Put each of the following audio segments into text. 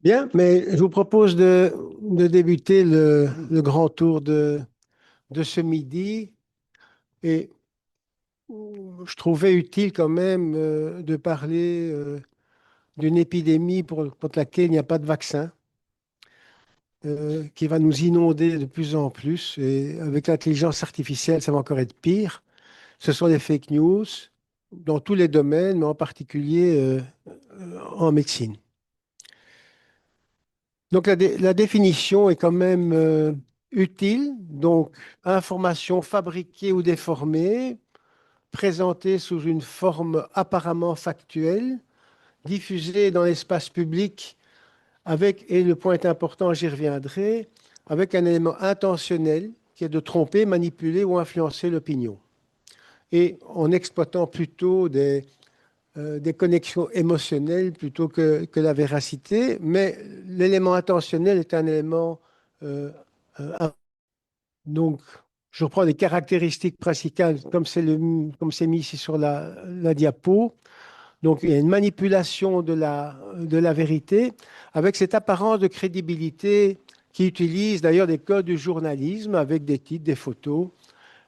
Bien, mais je vous propose de débuter le grand tour de ce midi. Et je trouvais utile quand même de parler d'une épidémie contre laquelle il n'y a pas de vaccin, qui va nous inonder de plus en plus. Et avec l'intelligence artificielle, ça va encore être pire. Ce sont les fake news dans tous les domaines, mais en particulier en médecine. Donc la définition est quand même utile. Donc, information fabriquée ou déformée, présentée sous une forme apparemment factuelle, diffusée dans l'espace public avec, et le point important, j'y reviendrai, avec un élément intentionnel qui est de tromper, manipuler ou influencer l'opinion. Et en exploitant plutôt des connexions émotionnelles plutôt que la véracité, mais l'élément intentionnel est un élément. euh, donc, je reprends les caractéristiques principales comme c'est mis ici sur la diapo. Donc, il y a une manipulation de la vérité avec cette apparence de crédibilité qui utilise d'ailleurs des codes du journalisme avec des titres, des photos,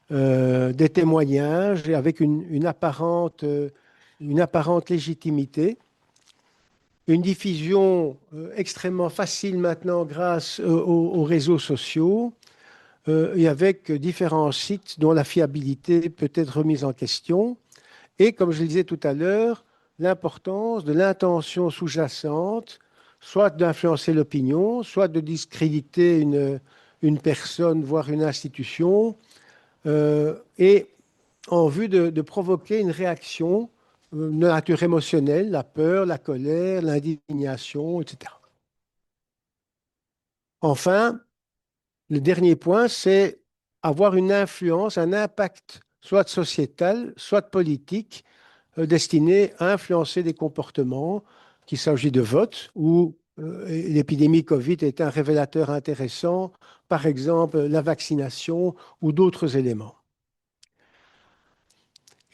des témoignages et avec une apparente légitimité. Une diffusion extrêmement facile maintenant grâce aux réseaux sociaux et avec différents sites dont la fiabilité peut être remise en question. Et comme je le disais tout à l'heure, l'importance de l'intention sous-jacente, soit d'influencer l'opinion, soit de discréditer une personne, voire une institution, et en vue de provoquer une réaction de nature émotionnelle, la peur, la colère, l'indignation, etc. Enfin, le dernier point, c'est avoir une influence, un impact, soit sociétal, soit politique, destiné à influencer des comportements, qu'il s'agit de vote ou l'épidémie Covid est un révélateur intéressant, par exemple la vaccination ou d'autres éléments.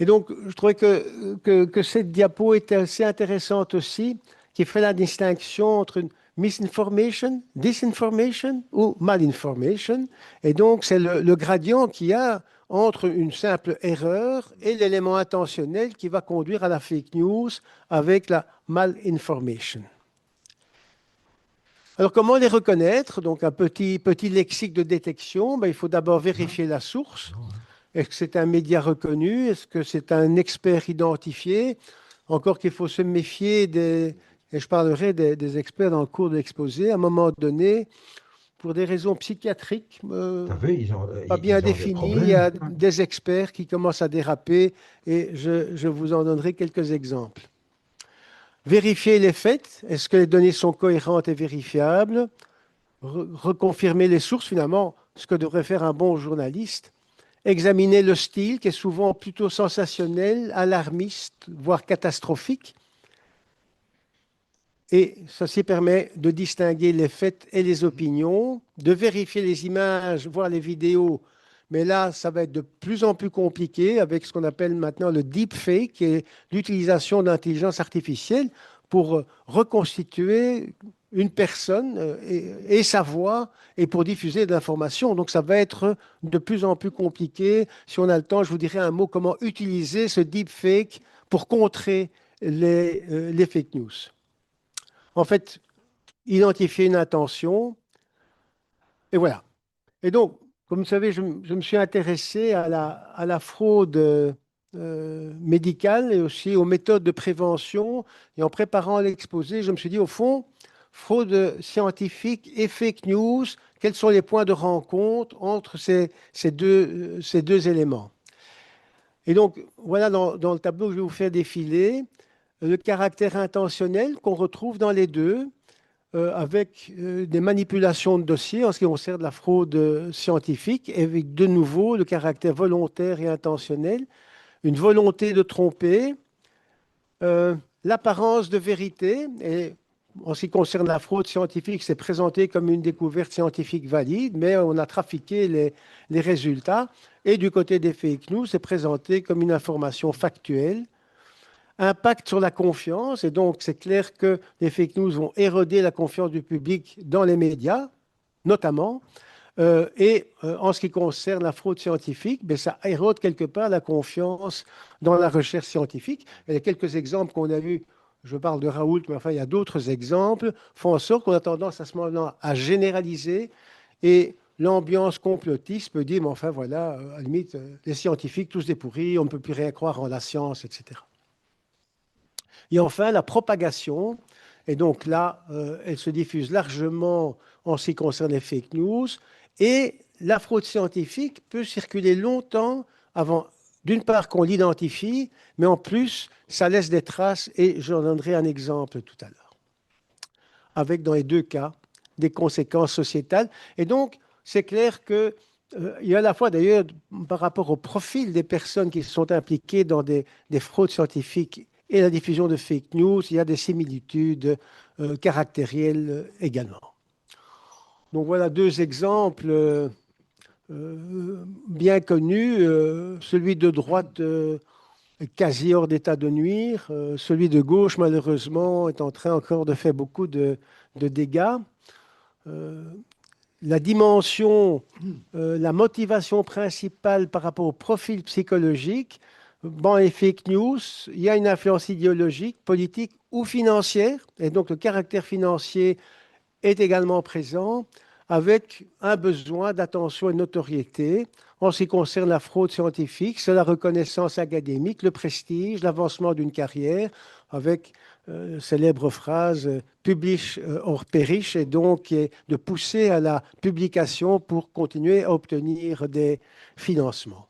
Et donc, je trouvais que cette diapo était assez intéressante aussi, qui fait la distinction entre une misinformation, disinformation ou malinformation. Et donc, c'est le gradient qu'il y a entre une simple erreur et l'élément intentionnel qui va conduire à la fake news avec la malinformation. Alors, comment les reconnaître? Donc, un petit lexique de détection. Ben, il faut d'abord vérifier la source. Est-ce que c'est un média reconnu? Est-ce que c'est un expert identifié? Encore qu'il faut se méfier et je parlerai des experts dans le cours de l'exposé, à un moment donné, pour des raisons psychiatriques T'as vu, pas bien ils ont des définies, il y problèmes. a des experts qui commencent à déraper et je vous en donnerai quelques exemples. Vérifier les faits. Est-ce que les données sont cohérentes et vérifiables? Reconfirmer les sources, finalement, ce que devrait faire un bon journaliste. Examiner le style qui est souvent plutôt sensationnel, alarmiste, voire catastrophique. Et ceci permet de distinguer les faits et les opinions, de vérifier les images, voire les vidéos. Mais là, ça va être de plus en plus compliqué avec ce qu'on appelle maintenant le deepfake, qui est l'utilisation d'intelligence artificielle pour reconstituer une personne et sa voix et pour diffuser de l'information. Donc, ça va être de plus en plus compliqué. Si on a le temps, je vous dirai un mot comment utiliser ce deepfake pour contrer les fake news. En fait, identifier une intention, et voilà. Et donc, comme vous savez, je me suis intéressé à la fraude médicale et aussi aux méthodes de prévention. Et en préparant l'exposé, je me suis dit, au fond, fraude scientifique et fake news, quels sont les points de rencontre entre ces deux éléments? Et donc, voilà dans le tableau que je vais vous faire défiler, le caractère intentionnel qu'on retrouve dans les deux, avec des manipulations de dossiers en ce qui concerne la fraude scientifique, et avec de nouveau le caractère volontaire et intentionnel, une volonté de tromper, l'apparence de vérité, et en ce qui concerne la fraude scientifique, c'est présenté comme une découverte scientifique valide, mais on a trafiqué les résultats, et du côté des fake news, c'est présenté comme une information factuelle, Impact sur la confiance, et donc c'est clair que les fake news vont éroder la confiance du public dans les médias, notamment. En ce qui concerne la fraude scientifique, ben, ça érode quelque part la confiance dans la recherche scientifique. Il y a quelques exemples qu'on a vus, je parle de Raoult, mais enfin, il y a d'autres exemples, font en sorte qu'on a tendance à ce moment-là à généraliser et l'ambiance complotiste peut dire, mais enfin voilà, à la limite, les scientifiques, tous des pourris, on ne peut plus rien croire en la science, etc. Et enfin, la propagation. Et donc là, elle se diffuse largement en ce qui concerne les fake news. Et la fraude scientifique peut circuler longtemps avant, d'une part, qu'on l'identifie, mais en plus, ça laisse des traces. Et j'en donnerai un exemple tout à l'heure. Avec, dans les deux cas, des conséquences sociétales. Et donc, c'est clair que il y a à la fois d'ailleurs par rapport au profil des personnes qui sont impliquées dans des fraudes scientifiques et la diffusion de fake news, il y a des similitudes caractérielles également. Donc voilà deux exemples bien connus. Celui de droite quasi hors d'état de nuire. Celui de gauche, malheureusement, est en train encore de faire beaucoup de dégâts. La dimension, la motivation principale par rapport au profil psychologique, dans les fake news, il y a une influence idéologique, politique ou financière, et donc le caractère financier est également présent, avec un besoin d'attention et de notoriété. En ce qui concerne la fraude scientifique, c'est la reconnaissance académique, le prestige, l'avancement d'une carrière, avec célèbre phrase publish or perish, et donc de pousser à la publication pour continuer à obtenir des financements.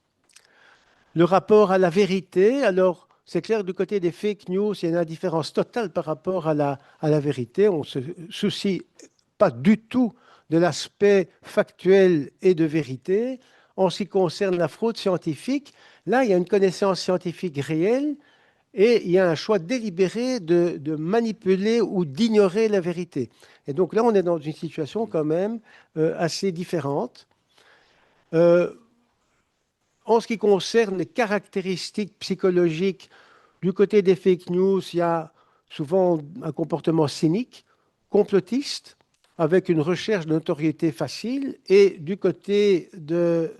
Le rapport à la vérité, alors c'est clair, du côté des fake news, il y a une indifférence totale par rapport à la vérité. On ne se soucie pas du tout de l'aspect factuel et de vérité. En ce qui concerne la fraude scientifique, là, il y a une connaissance scientifique réelle et il y a un choix délibéré de manipuler ou d'ignorer la vérité. Et donc là, on est dans une situation quand même assez différente. En ce qui concerne les caractéristiques psychologiques, du côté des fake news, il y a souvent un comportement cynique, complotiste, avec une recherche de notoriété facile. Et du côté de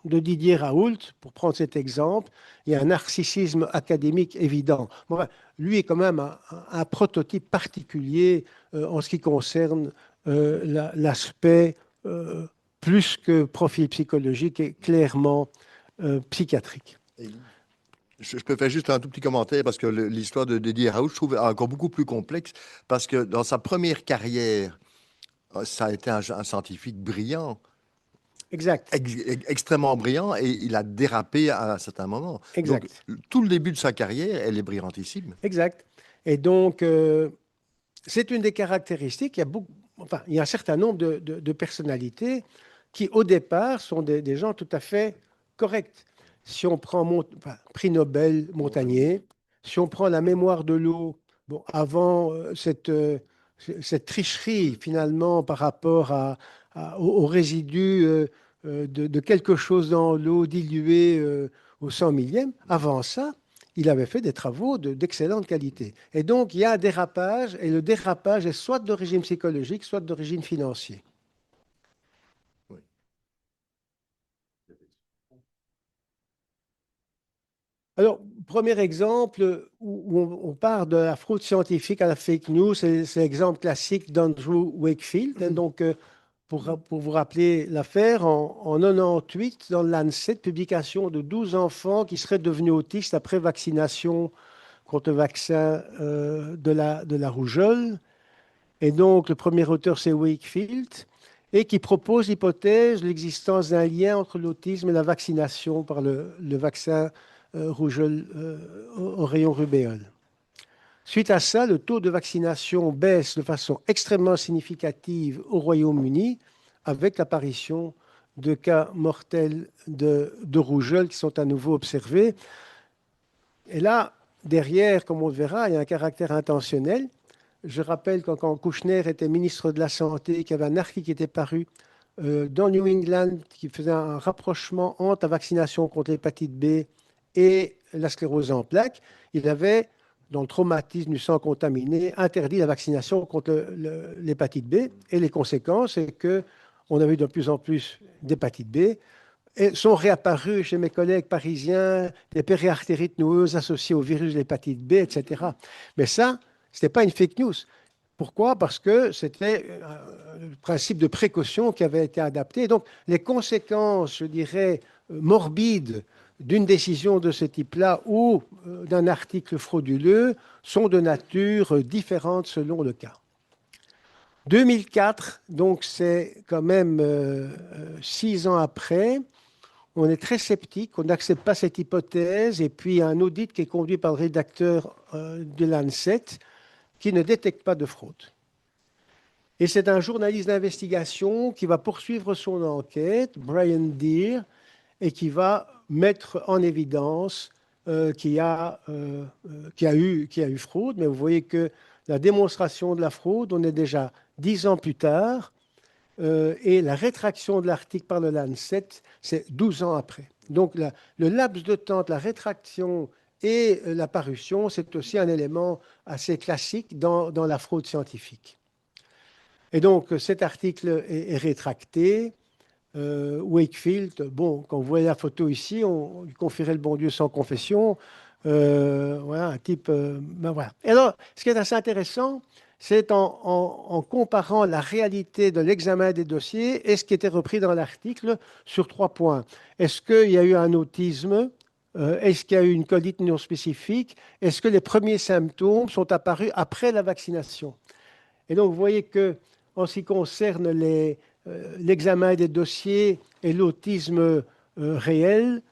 Didier Raoult, pour prendre cet exemple, il y a un narcissisme académique évident. Bon, enfin, lui est quand même un prototype particulier en ce qui concerne l'aspect plus que profil psychologique et clairement psychiatrique. Je peux faire juste un tout petit commentaire parce que l'histoire de Didier Raoult, je trouve encore beaucoup plus complexe parce que dans sa première carrière, ça a été un scientifique brillant, Exact. extrêmement brillant, et il a dérapé à un certain moment. Exact. Donc, tout le début de sa carrière, elle est brillantissime. Exact. Et donc, c'est une des caractéristiques. Il y a un certain nombre de personnalités qui, au départ, sont des gens tout à fait corrects. Si on prend prix Nobel Montagnier, si on prend la mémoire de l'eau, bon, avant cette tricherie finalement par rapport aux résidus de quelque chose dans l'eau dilué au 100 millième, avant ça, il avait fait des travaux d'excellente qualité. Et donc, il y a un dérapage, et le dérapage est soit d'origine psychologique, soit d'origine financière. Oui. Alors, premier exemple où on part de la fraude scientifique à la fake news, c'est l'exemple classique d'Andrew Wakefield. Donc, pour vous rappeler l'affaire, en 98, dans le Lancet, publication de 12 enfants qui seraient devenus autistes après vaccination contre le vaccin de la rougeole. Et donc, le premier auteur, c'est Wakefield, et qui propose l'hypothèse de l'existence d'un lien entre l'autisme et la vaccination par le vaccin rougeole au rayon rubéole. Suite à ça, le taux de vaccination baisse de façon extrêmement significative au Royaume-Uni, avec l'apparition de cas mortels de rougeole qui sont à nouveau observés. Et là, derrière, comme on le verra, il y a un caractère intentionnel. Je rappelle quand Kouchner était ministre de la Santé, qu'il y avait un article qui était paru dans New England qui faisait un rapprochement entre la vaccination contre l'hépatite B et la sclérose en plaques, il avait, dans le traumatisme du sang contaminé, interdit la vaccination contre l'hépatite B. Et les conséquences, c'est qu'on avait de plus en plus d'hépatite B. Et sont réapparus chez mes collègues parisiens des périartérites noueuses associées au virus de l'hépatite B, etc. Mais ça, ce n'était pas une fake news. Pourquoi? Parce que c'était le principe de précaution qui avait été adapté. Donc, les conséquences, je dirais, morbides d'une décision de ce type-là ou d'un article frauduleux sont de nature différente selon le cas. 2004, donc c'est quand même 6 ans après, on est très sceptique, on n'accepte pas cette hypothèse, et puis il y a un audit qui est conduit par le rédacteur de l'ANSET qui ne détecte pas de fraude. Et c'est un journaliste d'investigation qui va poursuivre son enquête, Brian Deere, et qui va mettre en évidence qu'il y a eu fraude. Mais vous voyez que la démonstration de la fraude, on est déjà 10 ans plus tard, et la rétraction de l'article par le Lancet, c'est 12 ans après. Donc le laps de temps de la rétraction et la parution, c'est aussi un élément assez classique dans la fraude scientifique. Et donc cet article est rétracté. Wakefield, bon, quand vous voyez la photo ici, on lui confierait le bon Dieu sans confession. Voilà, un type. Ben voilà. Et alors, ce qui est assez intéressant, c'est en comparant la réalité de l'examen des dossiers et ce qui était repris dans l'article sur 3 points. Est-ce qu'il y a eu un autisme? Est-ce qu'il y a eu une colite non spécifique? Est-ce que les premiers symptômes sont apparus après la vaccination? Et donc, vous voyez que en ce qui concerne l'examen des dossiers et l'autisme réel,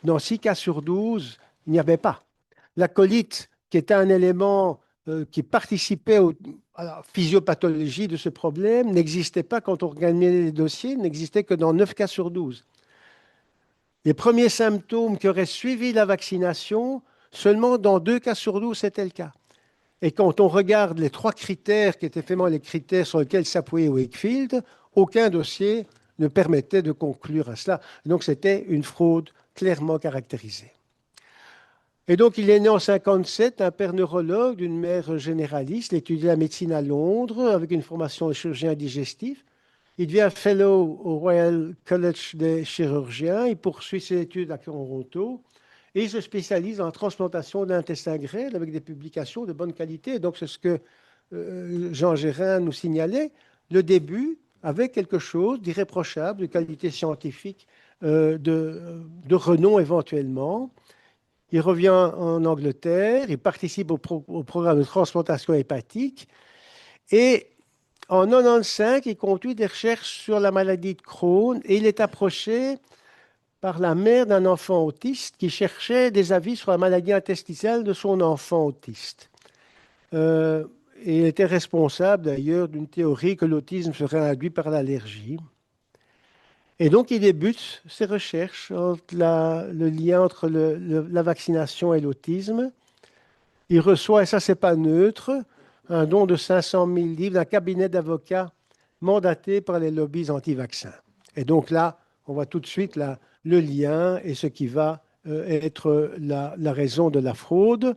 dans 6 cas sur 12, il n'y avait pas. La colite, qui était un élément qui participait à la physiopathologie de ce problème, n'existait pas quand on regardait les dossiers, n'existait que dans 9 cas sur 12. Les premiers symptômes qui auraient suivi la vaccination, seulement dans 2 cas sur 12, c'était le cas. Et quand on regarde les 3 critères qui étaient vraiment les critères sur lesquels s'appuyait Wakefield, aucun dossier ne permettait de conclure à cela. Donc c'était une fraude clairement caractérisée. Et donc il est né en 1957, un père neurologue d'une mère généraliste. Il étudie la médecine à Londres avec une formation de chirurgien digestif. Il devient fellow au Royal College des chirurgiens. Il poursuit ses études à Toronto. Et il se spécialise en transplantation d'intestin grêle avec des publications de bonne qualité. Donc, c'est ce que Jean Gérin nous signalait. Le début avec quelque chose d'irréprochable, de qualité scientifique, de renom éventuellement. Il revient en Angleterre, il participe au programme de transplantation hépatique. Et en 1995, il conduit des recherches sur la maladie de Crohn et il est approché par la mère d'un enfant autiste qui cherchait des avis sur la maladie intestinale de son enfant autiste. Et il était responsable d'ailleurs d'une théorie que l'autisme serait induit par l'allergie. Et donc il débute ses recherches entre le lien entre la vaccination et l'autisme. Il reçoit, et ça c'est pas neutre, un don de 500 000 livres d'un cabinet d'avocats mandaté par les lobbies anti-vaccins. Et donc là, on voit tout de suite le lien et ce qui va être la raison de la fraude.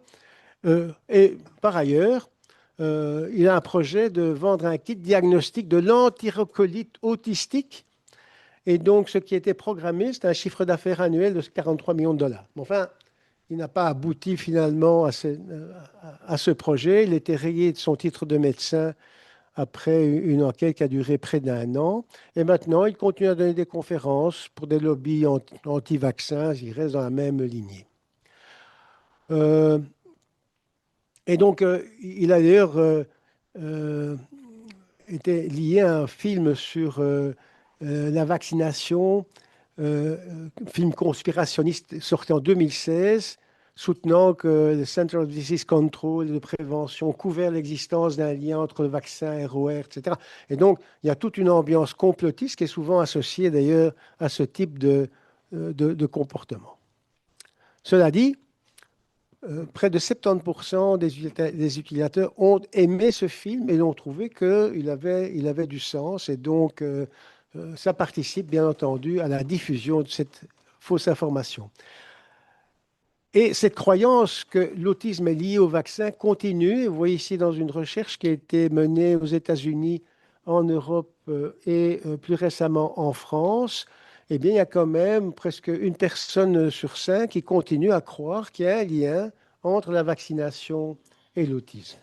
Et par ailleurs, il a un projet de vendre un kit diagnostic de l'antirocolite autistique. Et donc, ce qui était programmé, c'est un chiffre d'affaires annuel de 43 millions de dollars. Enfin, il n'a pas abouti finalement à ce projet. Il était rayé de son titre de médecin après une enquête qui a duré près d'1 an. Et maintenant, il continue à donner des conférences pour des lobbies anti-vaccins. Il reste dans la même lignée. Et donc, il a d'ailleurs été lié à un film sur la vaccination, film conspirationniste sorti en 2016, soutenant que le Center of Disease Control de prévention couvert l'existence d'un lien entre le vaccin, ROR, etc. Et donc, il y a toute une ambiance complotiste qui est souvent associée d'ailleurs à ce type de comportement. Cela dit, près de 70% des utilisateurs ont aimé ce film et ont trouvé qu'il avait du sens. Et donc, ça participe bien entendu à la diffusion de cette fausse information. Et cette croyance que l'autisme est lié au vaccin continue. Vous voyez ici dans une recherche qui a été menée aux États-Unis, en Europe et plus récemment en France, eh bien, il y a quand même presque une personne sur cinq qui continue à croire qu'il y a un lien entre la vaccination et l'autisme.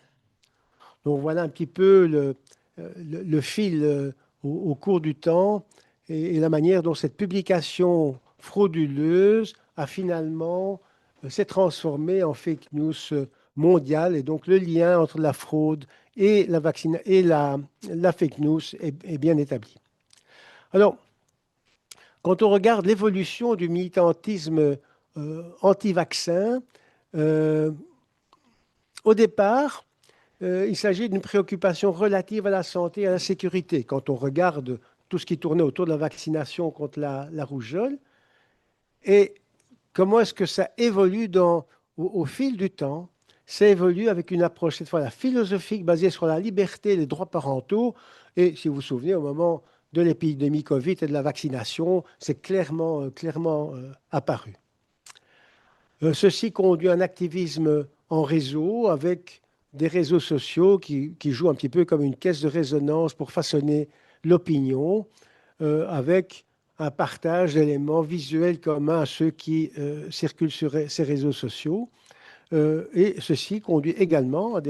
Donc voilà un petit peu le fil au cours du temps et la manière dont cette publication frauduleuse a finalement s'est transformée en fake news mondiale. Et donc le lien entre la fraude et la fake news est bien établi. Alors, quand on regarde l'évolution du militantisme anti-vaccin, euh, au départ, il s'agit d'une préoccupation relative à la santé et à la sécurité. Quand on regarde tout ce qui tournait autour de la vaccination contre la rougeole, et comment est-ce que ça évolue au fil du temps? Ça évolue avec une approche, cette fois, philosophique, basée sur la liberté et les droits parentaux. Et si vous vous souvenez, au moment de l'épidémie Covid et de la vaccination, c'est clairement apparu. Ceci conduit à un activisme en réseau avec des réseaux sociaux qui jouent un petit peu comme une caisse de résonance pour façonner l'opinion, avec un partage d'éléments visuels communs à ceux qui circulent sur ces réseaux sociaux. Et ceci conduit également à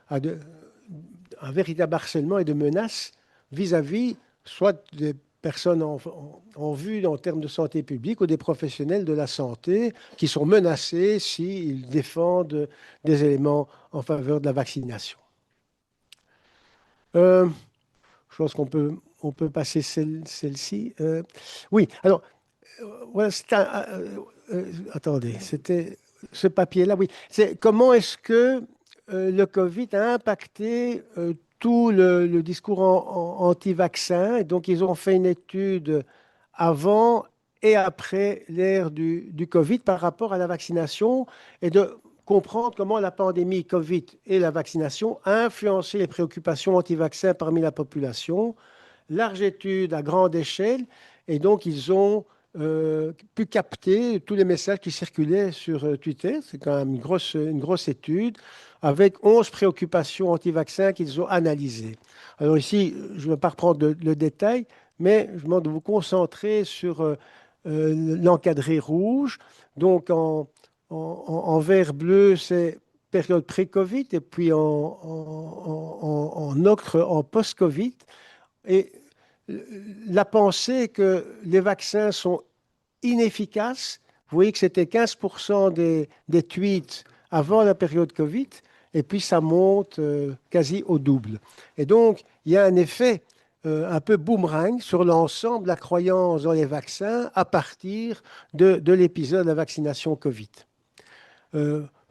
un véritable harcèlement et de menaces vis-à-vis soit des personnes en vue en termes de santé publique ou des professionnels de la santé qui sont menacés s'ils défendent des éléments en faveur de la vaccination. Je pense on peut passer celle-ci. Oui, alors, voilà, attendez, c'était ce papier-là, oui. C'est comment est-ce que le Covid a impacté tout le discours anti-vaccin. Et donc, ils ont fait une étude avant et après l'ère du Covid par rapport à la vaccination et de comprendre comment la pandémie Covid et la vaccination a influencé les préoccupations anti-vaccins parmi la population. Large étude à grande échelle. Et donc, ils ont pu capter tous les messages qui circulaient sur Twitter. C'est quand même une grosse étude avec 11 préoccupations anti-vaccins qu'ils ont analysées. Alors ici, je ne vais pas reprendre le détail, mais je vous demande de vous concentrer sur l'encadré rouge. Donc, en vert bleu, c'est période pré-Covid, et puis en ocre, en post-Covid. Et la pensée que les vaccins sont inefficaces, vous voyez que c'était 15% des tweets avant la période Covid, et puis ça monte quasi au double. Et donc, il y a un effet un peu boomerang sur l'ensemble de la croyance dans les vaccins à partir de l'épisode de la vaccination Covid.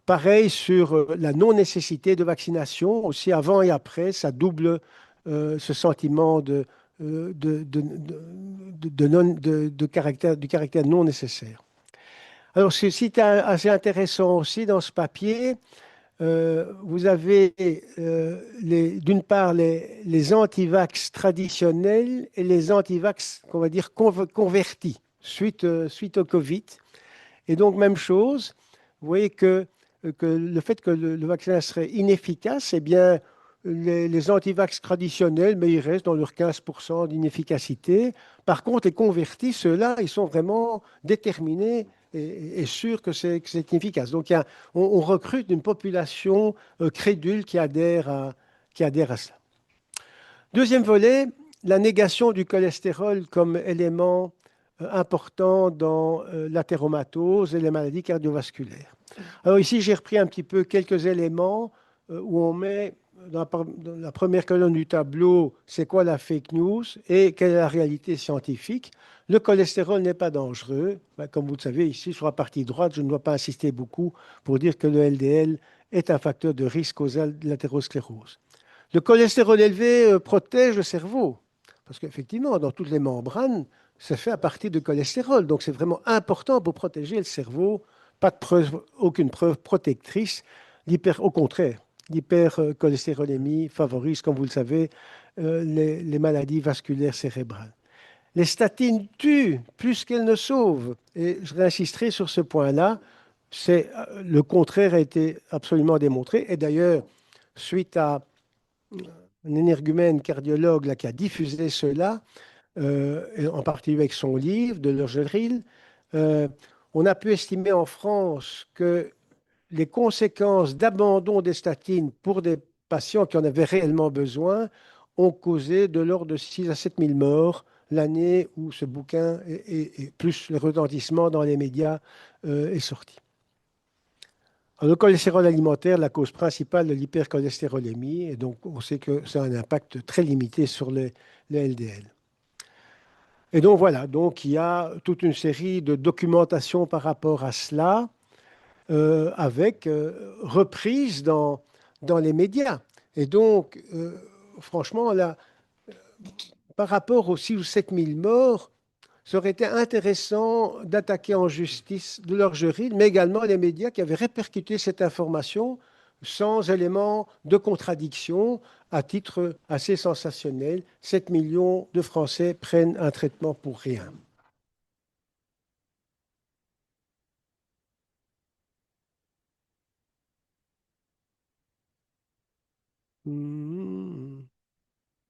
Pareil sur la non-nécessité de vaccination, aussi avant et après, ça double ce sentiment du caractère non nécessaire. Alors, ce qui est assez intéressant aussi dans ce papier, vous avez d'une part les antivax traditionnels et les antivax, qu'on va dire, convertis suite au Covid. Et donc, même chose, vous voyez que le fait que le vaccin serait inefficace, eh bien, les antivax traditionnels, mais ils restent dans leurs 15% d'inefficacité. Par contre, les convertis, ceux-là, ils sont vraiment déterminés et sûrs que c'est inefficace. Donc, on recrute une population crédule qui adhère à cela. Deuxième volet, la négation du cholestérol comme élément important dans l'athéromatose et les maladies cardiovasculaires. Alors ici, j'ai repris un petit peu quelques éléments où on met dans la première colonne du tableau, c'est quoi la fake news et quelle est la réalité scientifique. Le cholestérol n'est pas dangereux. Comme vous le savez, ici, sur la partie droite, je ne dois pas insister beaucoup pour dire que le LDL est un facteur de risque causal de l'athérosclérose. Le cholestérol élevé protège le cerveau, parce qu'effectivement, dans toutes les membranes, c'est fait à partir de cholestérol. Donc, c'est vraiment important pour protéger le cerveau. Pas de preuve, aucune preuve protectrice. Au contraire, l'hypercholestérolémie favorise, comme vous le savez, les maladies vasculaires cérébrales. Les statines tuent plus qu'elles ne sauvent. Et je réinsisterai sur ce point-là. Le contraire a été absolument démontré. Et d'ailleurs, suite à un énergumène cardiologue là, qui a diffusé cela, et en particulier avec son livre de Lorgeril, on a pu estimer en France que les conséquences d'abandon des statines pour des patients qui en avaient réellement besoin ont causé de l'ordre de 6 à 7 000 morts l'année où ce bouquin, et plus le retentissement dans les médias, est sorti. Alors, le cholestérol alimentaire, la cause principale de l'hypercholestérolémie, et donc on sait que ça a un impact très limité sur les LDL. Et donc voilà, donc il y a toute une série de documentations par rapport à cela, avec reprise dans les médias. Et donc, franchement, là, par rapport aux 6 ou 7 000 morts, ça aurait été intéressant d'attaquer en justice de Lorgeril, mais également les médias qui avaient répercuté cette information sans élément de contradiction, à titre assez sensationnel. 7 millions de Français prennent un traitement pour rien. Hmm.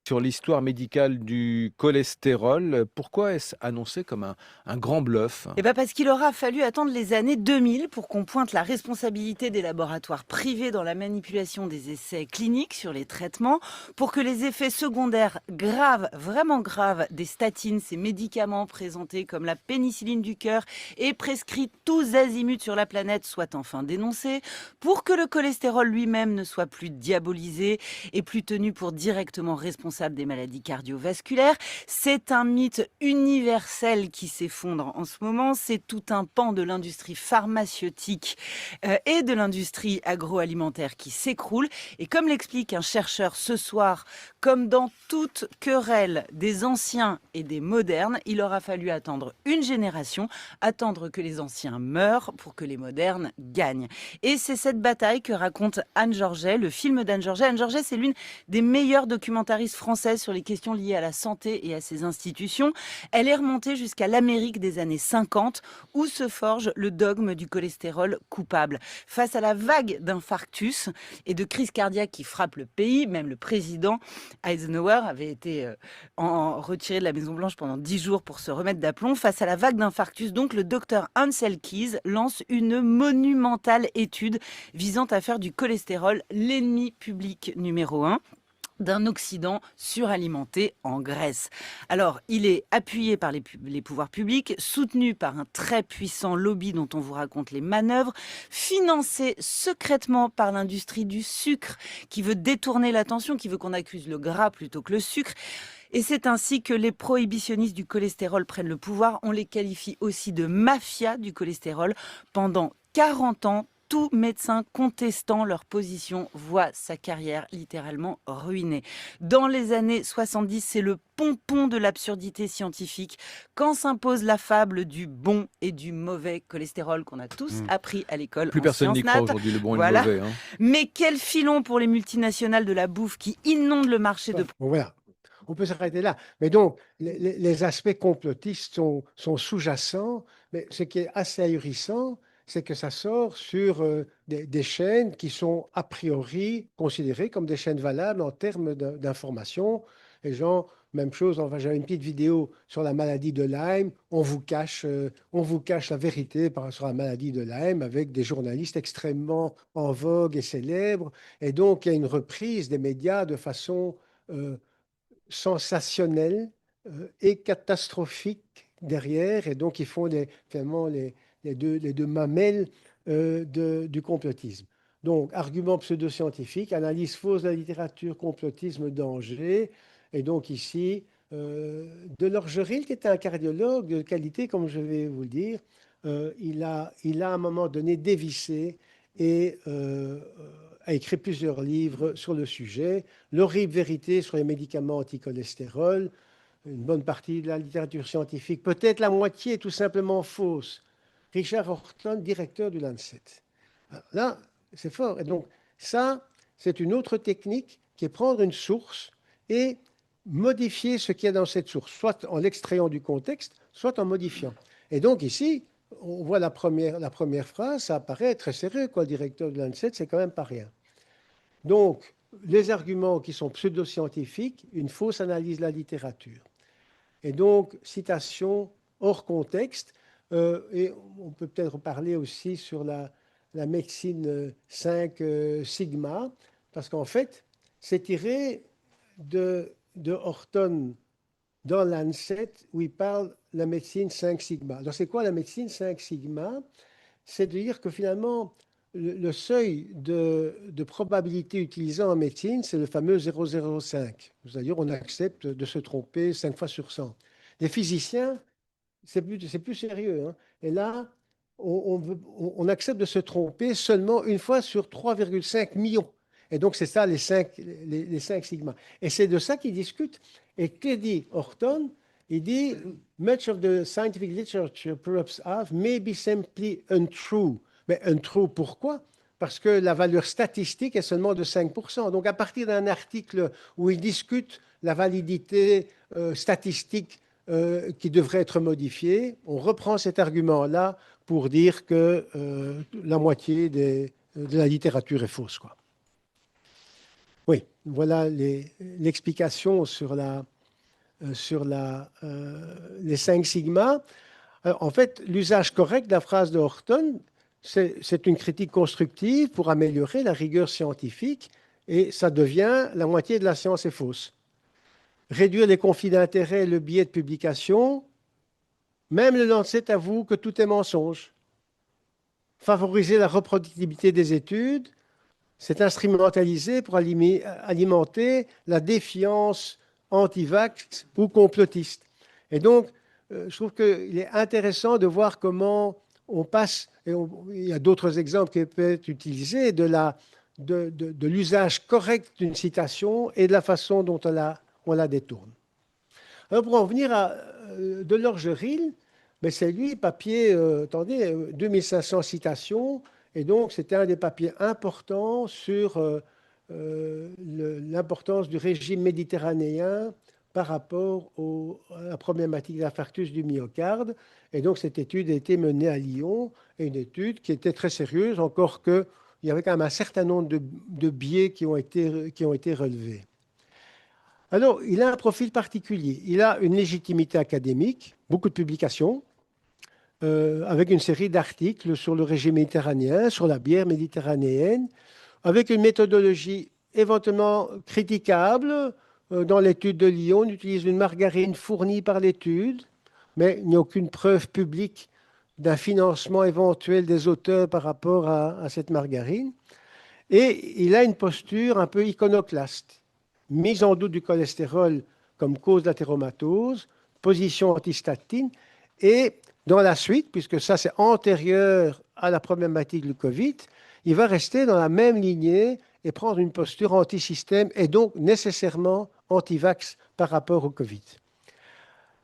Sur l'histoire médicale du cholestérol, pourquoi est-ce annoncé comme un grand bluff? Eh ben parce qu'il aura fallu attendre les années 2000 pour qu'on pointe la responsabilité des laboratoires privés dans la manipulation des essais cliniques sur les traitements, pour que les effets secondaires graves, vraiment graves, des statines, ces médicaments présentés comme la pénicilline du cœur et prescrits tous azimuts sur la planète, soient enfin dénoncés, pour que le cholestérol lui-même ne soit plus diabolisé et plus tenu pour directement responsable des maladies cardiovasculaires. C'est un mythe universel qui s'effondre en ce moment. C'est tout un pan de l'industrie pharmaceutique et de l'industrie agroalimentaire qui s'écroule. Et comme l'explique un chercheur ce soir, comme dans toute querelle des anciens et des modernes, il aura fallu attendre une génération, attendre que les anciens meurent pour que les modernes gagnent. Et c'est cette bataille que raconte Anne Georget, le film d'Anne Georget. Anne Georget, c'est l'une des meilleures documentaristes françaises sur les questions liées à la santé et à ses institutions. Elle est remontée jusqu'à l'Amérique des années 50, où se forge le dogme du cholestérol coupable. Face à la vague d'infarctus et de crise cardiaque qui frappe le pays, même le président Eisenhower avait été retiré de la Maison-Blanche pendant 10 jours pour se remettre d'aplomb. Face à la vague d'infarctus, donc, le docteur Ansel Keys lance une monumentale étude visant à faire du cholestérol l'ennemi public numéro 1 d'un Occident suralimenté en graisse. Alors, il est appuyé par les pouvoirs publics, soutenu par un très puissant lobby dont on vous raconte les manœuvres, financé secrètement par l'industrie du sucre qui veut détourner l'attention, qui veut qu'on accuse le gras plutôt que le sucre. Et c'est ainsi que les prohibitionnistes du cholestérol prennent le pouvoir. On les qualifie aussi de mafia du cholestérol. Pendant 40 ans, tout médecin contestant leur position voit sa carrière littéralement ruinée. Dans les années 70, c'est le pompon de l'absurdité scientifique quand s'impose la fable du bon et du mauvais cholestérol qu'on a tous appris à l'école. Plus en personne n'y sciences croit nat. aujourd'hui, le bon et Voilà. le mauvais. Mais quel filon pour les multinationales de la bouffe qui inondent le marché de... Bon, voilà. On peut s'arrêter là. Mais donc, les aspects complotistes sont sous-jacents, mais ce qui est assez ahurissant, c'est que ça sort sur des chaînes qui sont a priori considérées comme des chaînes valables en termes d'information. Les gens, même chose, j'avais une petite vidéo sur la maladie de Lyme, on vous cache la vérité sur la maladie de Lyme avec des journalistes extrêmement en vogue et célèbres. Et donc, il y a une reprise des médias de façon sensationnelle et catastrophique derrière. Et donc, ils font finalement les deux mamelles du complotisme. Donc, argument pseudo-scientifique, analyse fausse de la littérature, complotisme, danger. Et donc, ici, de Lorgeril, qui était un cardiologue de qualité, comme je vais vous le dire, il a à un moment donné dévissé et a écrit plusieurs livres sur le sujet. L'horrible vérité sur les médicaments anticholestérol, une bonne partie de la littérature scientifique, peut-être la moitié est tout simplement fausse. Richard Horton, directeur du Lancet. Alors là, c'est fort. Et donc, ça, c'est une autre technique qui est prendre une source et modifier ce qu'il y a dans cette source, soit en l'extrayant du contexte, soit en modifiant. Et donc ici, on voit la première phrase, ça apparaît très sérieux, quoi. Le directeur de l'ANSET, c'est quand même pas rien. Donc, les arguments qui sont pseudo-scientifiques, une fausse analyse de la littérature. Et donc, citation hors contexte. Et on peut peut-être parler aussi sur la médecine 5 sigma, parce qu'en fait, c'est tiré de Horton dans l'ANSET où il parle de la médecine 5 sigma. Alors, c'est quoi la médecine 5 sigma? C'est de dire que finalement, le seuil de probabilité utilisé en médecine, c'est le fameux 0,05. C'est-à-dire, on accepte de se tromper 5 fois sur 100. Les physiciens, c'est plus sérieux, hein. Et là, on accepte de se tromper seulement une fois sur 3,5 millions. Et donc, c'est ça les 5 sigma. Et c'est de ça qu'ils discutent. Et que dit Horton? Il dit much of the scientific literature perhaps have may be simply untrue. Mais untrue, pourquoi? Parce que la valeur statistique est seulement de 5%. Donc, à partir d'un article où il discute la validité statistique qui devrait être modifiée, on reprend cet argument-là pour dire que la moitié de la littérature est fausse, quoi. Oui, voilà l'explication sur les 5 sigma. Alors, en fait, l'usage correct de la phrase de Horton, c'est une critique constructive pour améliorer la rigueur scientifique et ça devient la moitié de la science est fausse. Réduire les conflits d'intérêts et le biais de publication, même le Lancet avoue que tout est mensonge. Favoriser la reproductibilité des études, c'est instrumentalisé pour alimenter la défiance anti-vax ou complotiste. Et donc, je trouve qu'il est intéressant de voir comment on passe, et il y a d'autres exemples qui peuvent être utilisés, de l'usage correct d'une citation et de la façon dont on la détourne. Alors, pour en venir à Delorgeril, mais c'est lui, papier, attendez, 2500 citations, et donc c'était un des papiers importants sur l'importance du régime méditerranéen par rapport à la problématique de l'infarctus du myocarde. Et donc cette étude a été menée à Lyon, et une étude qui était très sérieuse, encore qu'il y avait quand même un certain nombre de biais qui ont été relevés. Alors, il a un profil particulier. Il a une légitimité académique, beaucoup de publications, avec une série d'articles sur le régime méditerranéen, sur la bière méditerranéenne, avec une méthodologie éventuellement critiquable. Dans l'étude de Lyon, on utilise une margarine fournie par l'étude, mais il n'y a aucune preuve publique d'un financement éventuel des auteurs par rapport à cette margarine. Et il a une posture un peu iconoclaste. Mise en doute du cholestérol comme cause d'athéromatose, position antistatine, et dans la suite, puisque ça c'est antérieur à la problématique du Covid, il va rester dans la même lignée et prendre une posture anti-système et donc nécessairement anti-vax par rapport au Covid.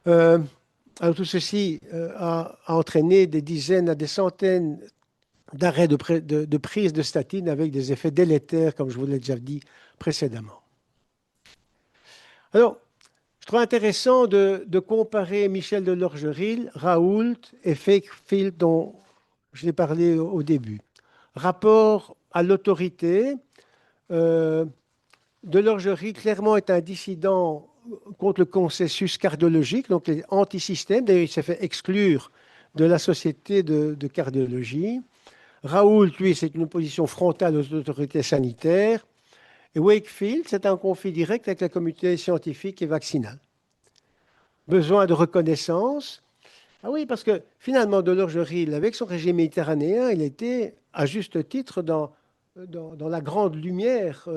Alors tout ceci a entraîné des dizaines à des centaines d'arrêts de prise de statine avec des effets délétères, comme je vous l'ai déjà dit précédemment. Alors, je trouve intéressant de comparer Michel Delorgeril, Raoult et Wakefield, dont je l'ai parlé au début. Rapport à l'autorité, Delorgeril clairement est un dissident contre le consensus cardiologique, donc les antisystèmes. D'ailleurs, il s'est fait exclure de la société de cardiologie. Raoult, lui, c'est une opposition frontale aux autorités sanitaires. Et Wakefield, c'est un conflit direct avec la communauté scientifique et vaccinale. Besoin de reconnaissance. Ah oui, parce que finalement, Delorgeril, avec son régime méditerranéen, il était à juste titre dans la grande lumière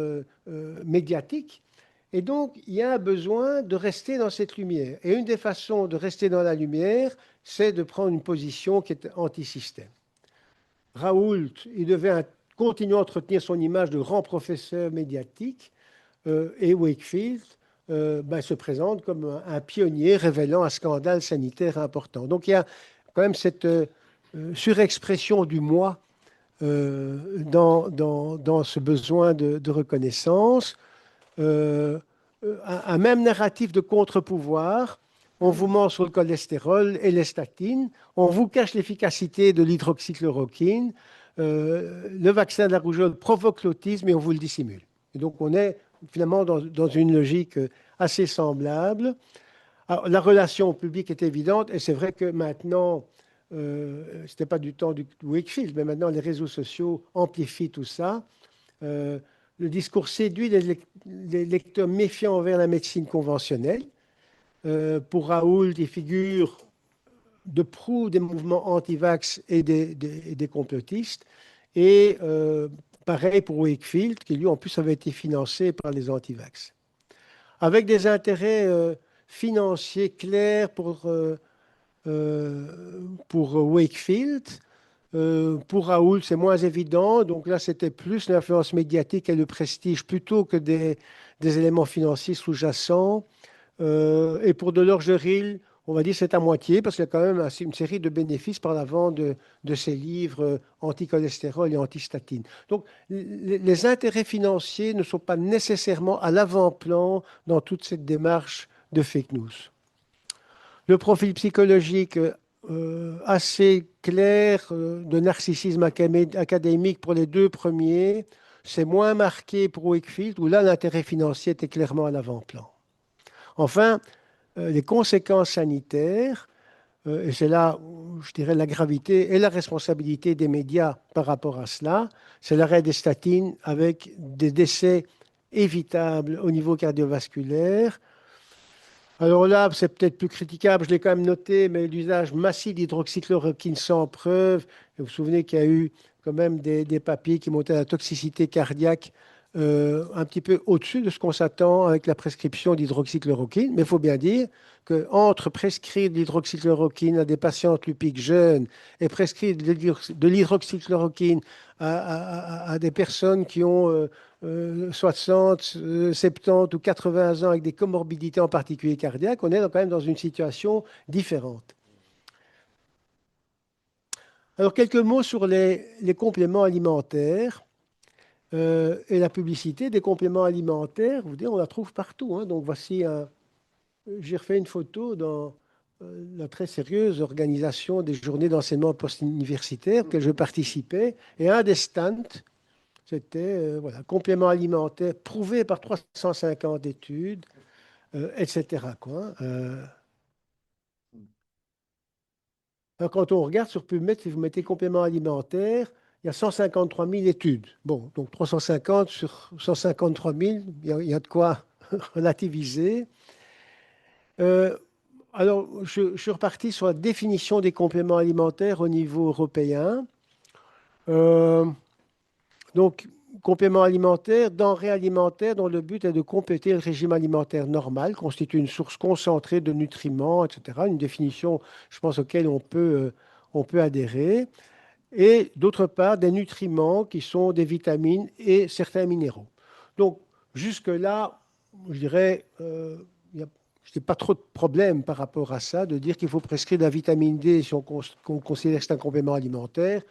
médiatique. Et donc, il y a un besoin de rester dans cette lumière. Et une des façons de rester dans la lumière, c'est de prendre une position qui est anti-système. Raoult, il devait continuer à entretenir son image de grand professeur médiatique, et Wakefield se présente comme un pionnier révélant un scandale sanitaire important. Donc il y a quand même cette surexpression du moi dans ce besoin de reconnaissance. Un même narratif de contre-pouvoir. on vous ment sur le cholestérol et les statines, on vous cache l'efficacité de l'hydroxychloroquine, le vaccin de la rougeole provoque l'autisme et on vous le dissimule. Et donc on est finalement dans une logique assez semblable. Alors, la relation au public est évidente et c'est vrai que maintenant, ce n'était pas du temps de Wakefield, mais maintenant les réseaux sociaux amplifient tout ça. Le discours séduit les lecteurs méfiants envers la médecine conventionnelle. Pour Raoult, il figure de proue des mouvements anti-vax et des complotistes. Et pareil pour Wakefield, qui lui en plus avait été financé par les anti-vax. Avec des intérêts financiers clairs pour Wakefield. Pour Raoult, c'est moins évident. Donc là, c'était plus l'influence médiatique et le prestige plutôt que des éléments financiers sous-jacents. Et pour Delors-Geril, on va dire c'est à moitié parce qu'il y a quand même une série de bénéfices par la vente de ces livres anti-cholestérol et anti-statine. Donc les intérêts financiers ne sont pas nécessairement à l'avant-plan dans toute cette démarche de fake news. Le profil psychologique assez clair de narcissisme académique pour les deux premiers, c'est moins marqué pour Wakefield, où là, l'intérêt financier était clairement à l'avant-plan. Enfin, les conséquences sanitaires, et c'est là, je dirais, la gravité et la responsabilité des médias par rapport à cela, c'est l'arrêt des statines avec des décès évitables au niveau cardiovasculaire. Alors là, c'est peut-être plus critiquable, je l'ai quand même noté, mais l'usage massif d'hydroxychloroquine sans preuve. Et vous vous souvenez qu'il y a eu quand même des papiers qui montraient la toxicité cardiaque un petit peu au-dessus de ce qu'on s'attend avec la prescription d'hydroxychloroquine. Mais il faut bien dire qu'entre prescrire de l'hydroxychloroquine à des patientes lupiques jeunes et prescrire de l'hydroxychloroquine à des personnes qui ont 60, 70 ou 80 ans avec des comorbidités en particulier cardiaques, on est quand même dans une situation différente. Alors, quelques mots sur les compléments alimentaires et la publicité des compléments alimentaires. Vous voyez, on la trouve partout. Hein. Donc, voici j'ai refait une photo dans la très sérieuse organisation des journées d'enseignement post-universitaire auxquelles je participais. Et un des stands, c'était voilà, compléments alimentaires prouvés par 350 études, etc. Quoi. Alors, quand on regarde sur PubMed, si vous mettez compléments alimentaires, il y a 153 000 études. Bon, donc 350 sur 153 000, il y a de quoi relativiser. Alors, je suis reparti sur la définition des compléments alimentaires au niveau européen. Donc, compléments alimentaires, denrées alimentaires dont le but est de compléter le régime alimentaire normal, constitue une source concentrée de nutriments, etc. Une définition, je pense, auquel on peut adhérer. Et d'autre part, des nutriments qui sont des vitamines et certains minéraux. Donc, jusque-là, je dirais, je n'ai pas trop de problème par rapport à ça, de dire qu'il faut prescrire de la vitamine D si on considère que c'est un complément alimentaire.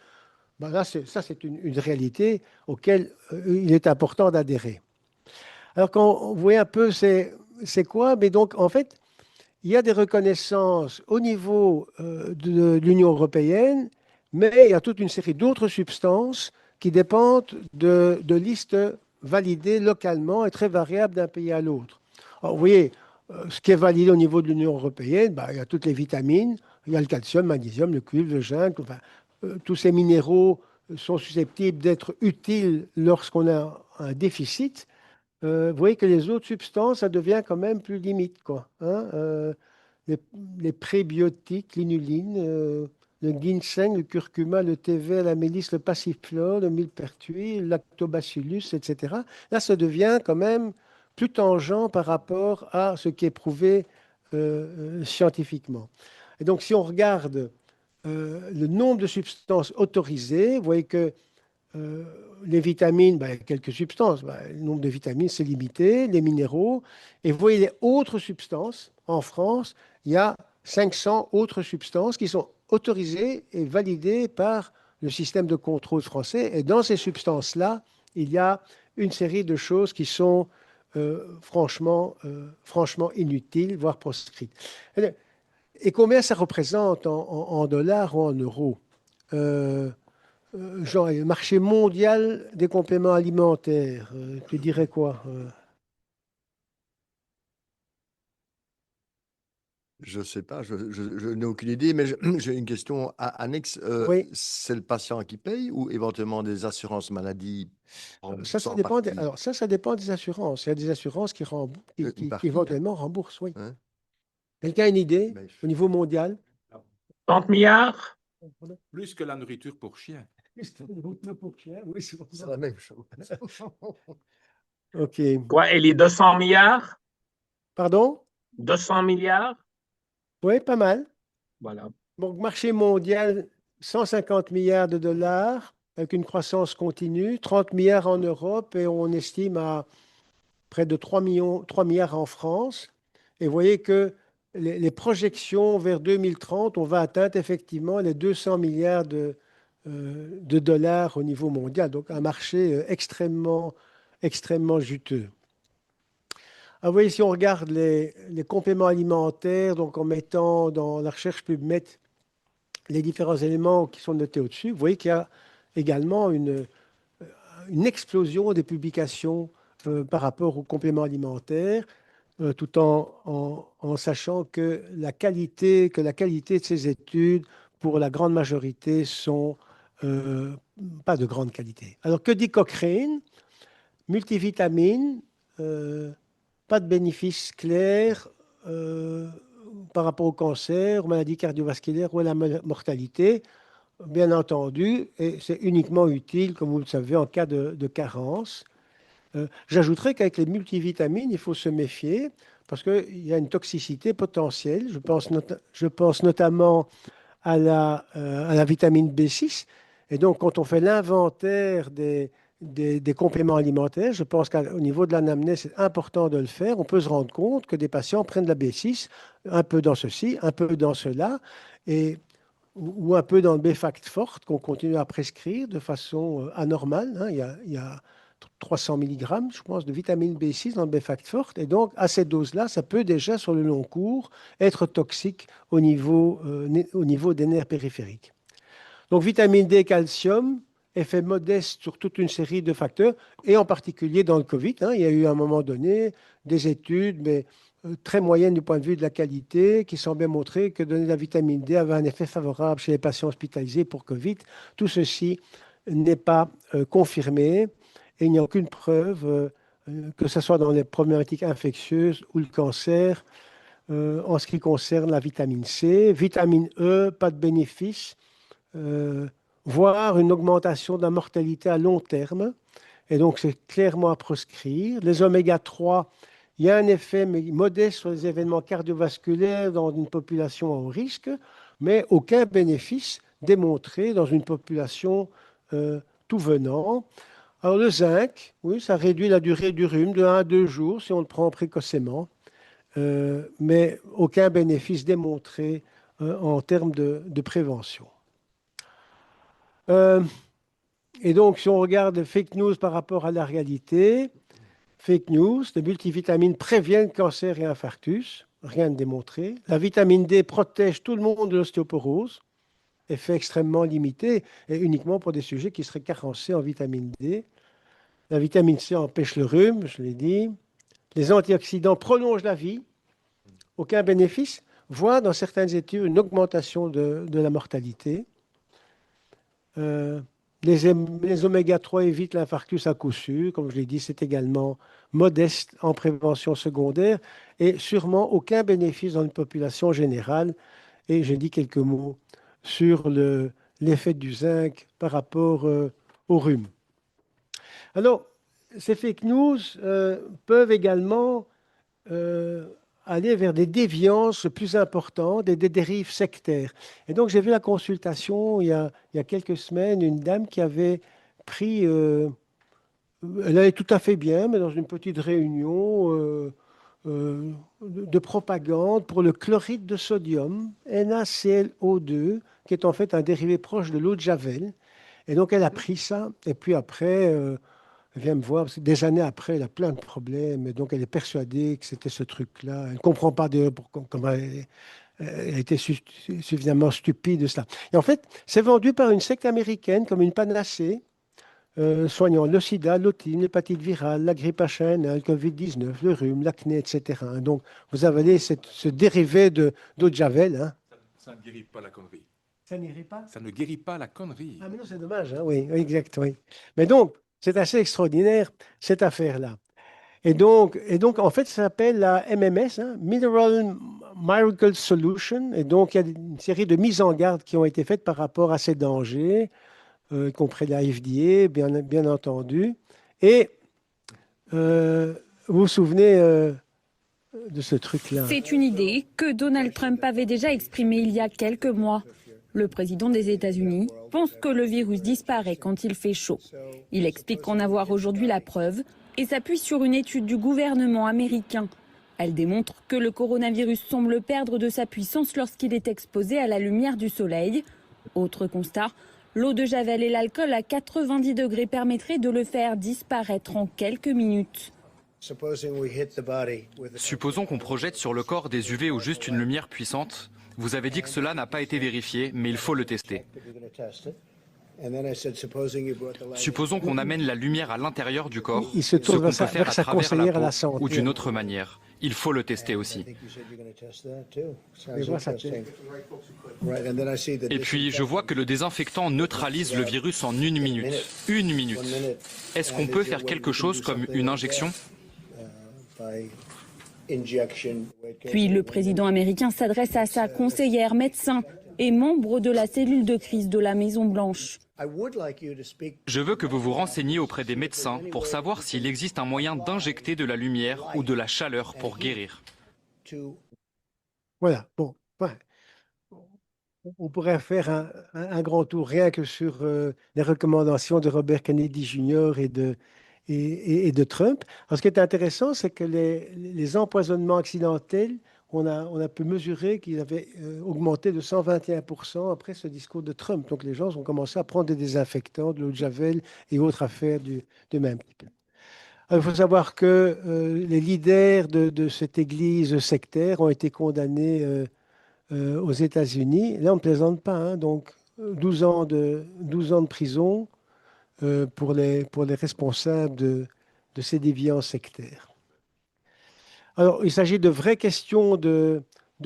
Ben là, c'est une réalité auquel il est important d'adhérer. Alors, quand vous voyez un peu c'est quoi, mais donc, en fait, il y a des reconnaissances au niveau de l'Union européenne, mais il y a toute une série d'autres substances qui dépendent de listes validées localement et très variables d'un pays à l'autre. Alors, vous voyez, ce qui est validé au niveau de l'Union européenne, ben, il y a toutes les vitamines, il y a le calcium, le magnésium, le cuivre, le zinc, enfin, tous ces minéraux sont susceptibles d'être utiles lorsqu'on a un déficit. Vous voyez que les autres substances, ça devient quand même plus limite, quoi. Hein, les prébiotiques, l'inuline, le ginseng, le curcuma, le thé vert, la mélisse, le passiflore, le millepertuis, le lactobacillus, etc. Là, ça devient quand même plus tangent par rapport à ce qui est prouvé scientifiquement. Et donc, si on regarde le nombre de substances autorisées, vous voyez que les vitamines, ben, quelques substances, ben, le nombre de vitamines, c'est limité, les minéraux. Et vous voyez les autres substances, en France, il y a 500 autres substances qui sont autorisées et validées par le système de contrôle français. Et dans ces substances-là, il y a une série de choses qui sont franchement inutiles, voire proscrites. Et combien ça représente en dollars ou en euros? Euh, Jean, le marché mondial des compléments alimentaires, tu dirais quoi? Je ne sais pas, je n'ai aucune idée, mais j'ai une question annexe. Oui, C'est le patient qui paye ou éventuellement des assurances maladie remboursent ça en dépend partie? alors ça dépend des assurances. Il y a des assurances Une qui partie, hein, éventuellement remboursent, oui. hein? Quelqu'un a une idée Mais au niveau mondial? 30 milliards? Plus que la nourriture pour chien. Oui, c'est pour c'est ça. la même chose. OK. Quoi? Et les 200 milliards? Pardon? 200 milliards? Oui, pas mal. Voilà. Donc, marché mondial, 150 milliards de dollars avec une croissance continue, 30 milliards en Europe et on estime à près de 3 milliards en France. Et vous voyez que les projections vers 2030, on va atteindre effectivement les 200 milliards de dollars au niveau mondial. Donc, un marché extrêmement juteux. Ah, vous voyez, si on regarde les compléments alimentaires, donc en mettant dans la recherche PubMed les différents éléments qui sont notés au-dessus, vous voyez qu'il y a également une explosion des publications par rapport aux compléments alimentaires, tout en sachant que que la qualité de ces études, pour la grande majorité, sont pas de grande qualité. Alors, que dit Cochrane? Multivitamines, euh, pas de bénéfices clairs par rapport au cancer, aux maladies cardiovasculaires ou à la mortalité, bien entendu, et c'est uniquement utile, comme vous le savez, en cas de carence. J'ajouterais qu'avec les multivitamines, il faut se méfier parce qu'il y a une toxicité potentielle. Je pense notamment à la vitamine B6. Et donc, quand on fait l'inventaire des compléments alimentaires, je pense qu'au niveau de l'anamnèse, c'est important de le faire. On peut se rendre compte que des patients prennent de la B6, un peu dans ceci, un peu dans cela, et, ou un peu dans le B-Fact forte qu'on continue à prescrire de façon anormale, hein. Il y a 300 mg, je pense, de vitamine B6 dans le B-Fact forte. Et donc, à cette dose-là, ça peut déjà, sur le long cours, être toxique au niveau des nerfs périphériques. Donc, vitamine D, calcium, effet modeste sur toute une série de facteurs, et en particulier dans le Covid, hein. Il y a eu à un moment donné des études, mais très moyennes du point de vue de la qualité, qui semblaient montrer que donner de la vitamine D avait un effet favorable chez les patients hospitalisés pour Covid. Tout ceci n'est pas confirmé et il n'y a aucune preuve, que ce soit dans les problématiques infectieuses ou le cancer, en ce qui concerne la vitamine C. Vitamine E, pas de bénéfice, euh, voire une augmentation de la mortalité à long terme. Et donc, c'est clairement à proscrire. Les oméga 3, il y a un effet modeste sur les événements cardiovasculaires dans une population à haut risque, mais aucun bénéfice démontré dans une population tout venant. Alors, le zinc, oui, ça réduit la durée du rhume de 1 à 2 jours si on le prend précocement, mais aucun bénéfice démontré en termes de prévention. Euh, et donc, si on regarde les fake news par rapport à la réalité, fake news, les multivitamines préviennent cancer et infarctus, rien de démontré. La vitamine D protège tout le monde de l'ostéoporose, effet extrêmement limité et uniquement pour des sujets qui seraient carencés en vitamine D. La vitamine C empêche le rhume, je l'ai dit. Les antioxydants prolongent la vie, aucun bénéfice, voire dans certaines études une augmentation de la mortalité. Euh, les oméga 3 évitent l'infarctus à coup sûr, comme je l'ai dit, c'est également modeste en prévention secondaire et sûrement aucun bénéfice dans une population générale. Et j'ai dit quelques mots sur l'effet du zinc par rapport au rhume. Alors, ces fake news peuvent également euh, aller vers des déviances plus importantes et des dérives sectaires. Et donc, j'ai vu la consultation il y a quelques semaines, une dame qui avait pris, elle allait tout à fait bien, mais dans une petite réunion de propagande pour le chloride de sodium, NaClO2, qui est en fait un dérivé proche de l'eau de Javel. Et donc, elle a pris ça, et puis après, elle vient me voir, parce que des années après, elle a plein de problèmes, et donc elle est persuadée que c'était ce truc-là. Elle ne comprend pas d'ailleurs comment elle était suffisamment stupide de cela. Et en fait, c'est vendu par une secte américaine comme une panacée, soignant le sida, l'autisme, l'hépatite virale, la grippe H1N1, le Covid-19, le rhume, l'acné, etc. Donc, vous avalez ce dérivé d'eau de Javel. Hein. Ça ne guérit pas la connerie. Ça n'irait pas? Ça ne guérit pas la connerie. Ah, mais non, c'est dommage. Hein, oui, oui, exact, oui. Mais donc, c'est assez extraordinaire, cette affaire-là. Et donc, en fait, ça s'appelle la MMS, hein, Mineral Miracle Solution. Et donc, il y a une série de mises en garde qui ont été faites par rapport à ces dangers, y compris la FDA, bien entendu. Et vous vous souvenez de ce truc-là? C'est une idée que Donald Trump avait déjà exprimée il y a quelques mois. Le président des États-Unis pense que le virus disparaît quand il fait chaud. Il explique en avoir aujourd'hui la preuve et s'appuie sur une étude du gouvernement américain. Elle démontre que le coronavirus semble perdre de sa puissance lorsqu'il est exposé à la lumière du soleil. Autre constat, l'eau de Javel et l'alcool à 90 degrés permettraient de le faire disparaître en quelques minutes. Supposons qu'on projette sur le corps des UV ou juste une lumière puissante. Vous avez dit que cela n'a pas été vérifié, mais il faut le tester. Supposons qu'on amène la lumière à l'intérieur du corps, Il se ce tourne qu'on peut vers faire à sa travers conseillère à la la peau santé. ou d'une autre manière. Il faut le tester aussi. Et voilà, ça- Et puis, je vois que le désinfectant neutralise le virus en 1 minute. 1 minute. Est-ce qu'on peut faire quelque chose comme une injection ? Puis le président américain s'adresse à sa conseillère médecin et membre de la cellule de crise de la Maison-Blanche. Je veux que vous vous renseigniez auprès des médecins pour savoir s'il existe un moyen d'injecter de la lumière ou de la chaleur pour guérir. Voilà, bon, ouais. On pourrait faire un grand tour rien que sur les recommandations de Robert Kennedy Jr. et de Trump. Alors, ce qui est intéressant, c'est que les empoisonnements accidentels, on a pu mesurer qu'ils avaient augmenté de 121% après ce discours de Trump. Donc, les gens ont commencé à prendre des désinfectants, de l'eau de Javel et autres affaires du même type. Alors, il faut savoir que les leaders de cette église sectaire ont été condamnés aux États-Unis. Là, on ne plaisante pas, hein, donc 12 ans de prison pour les responsables de ces déviances sectaires. Alors, il s'agit de vraies questions de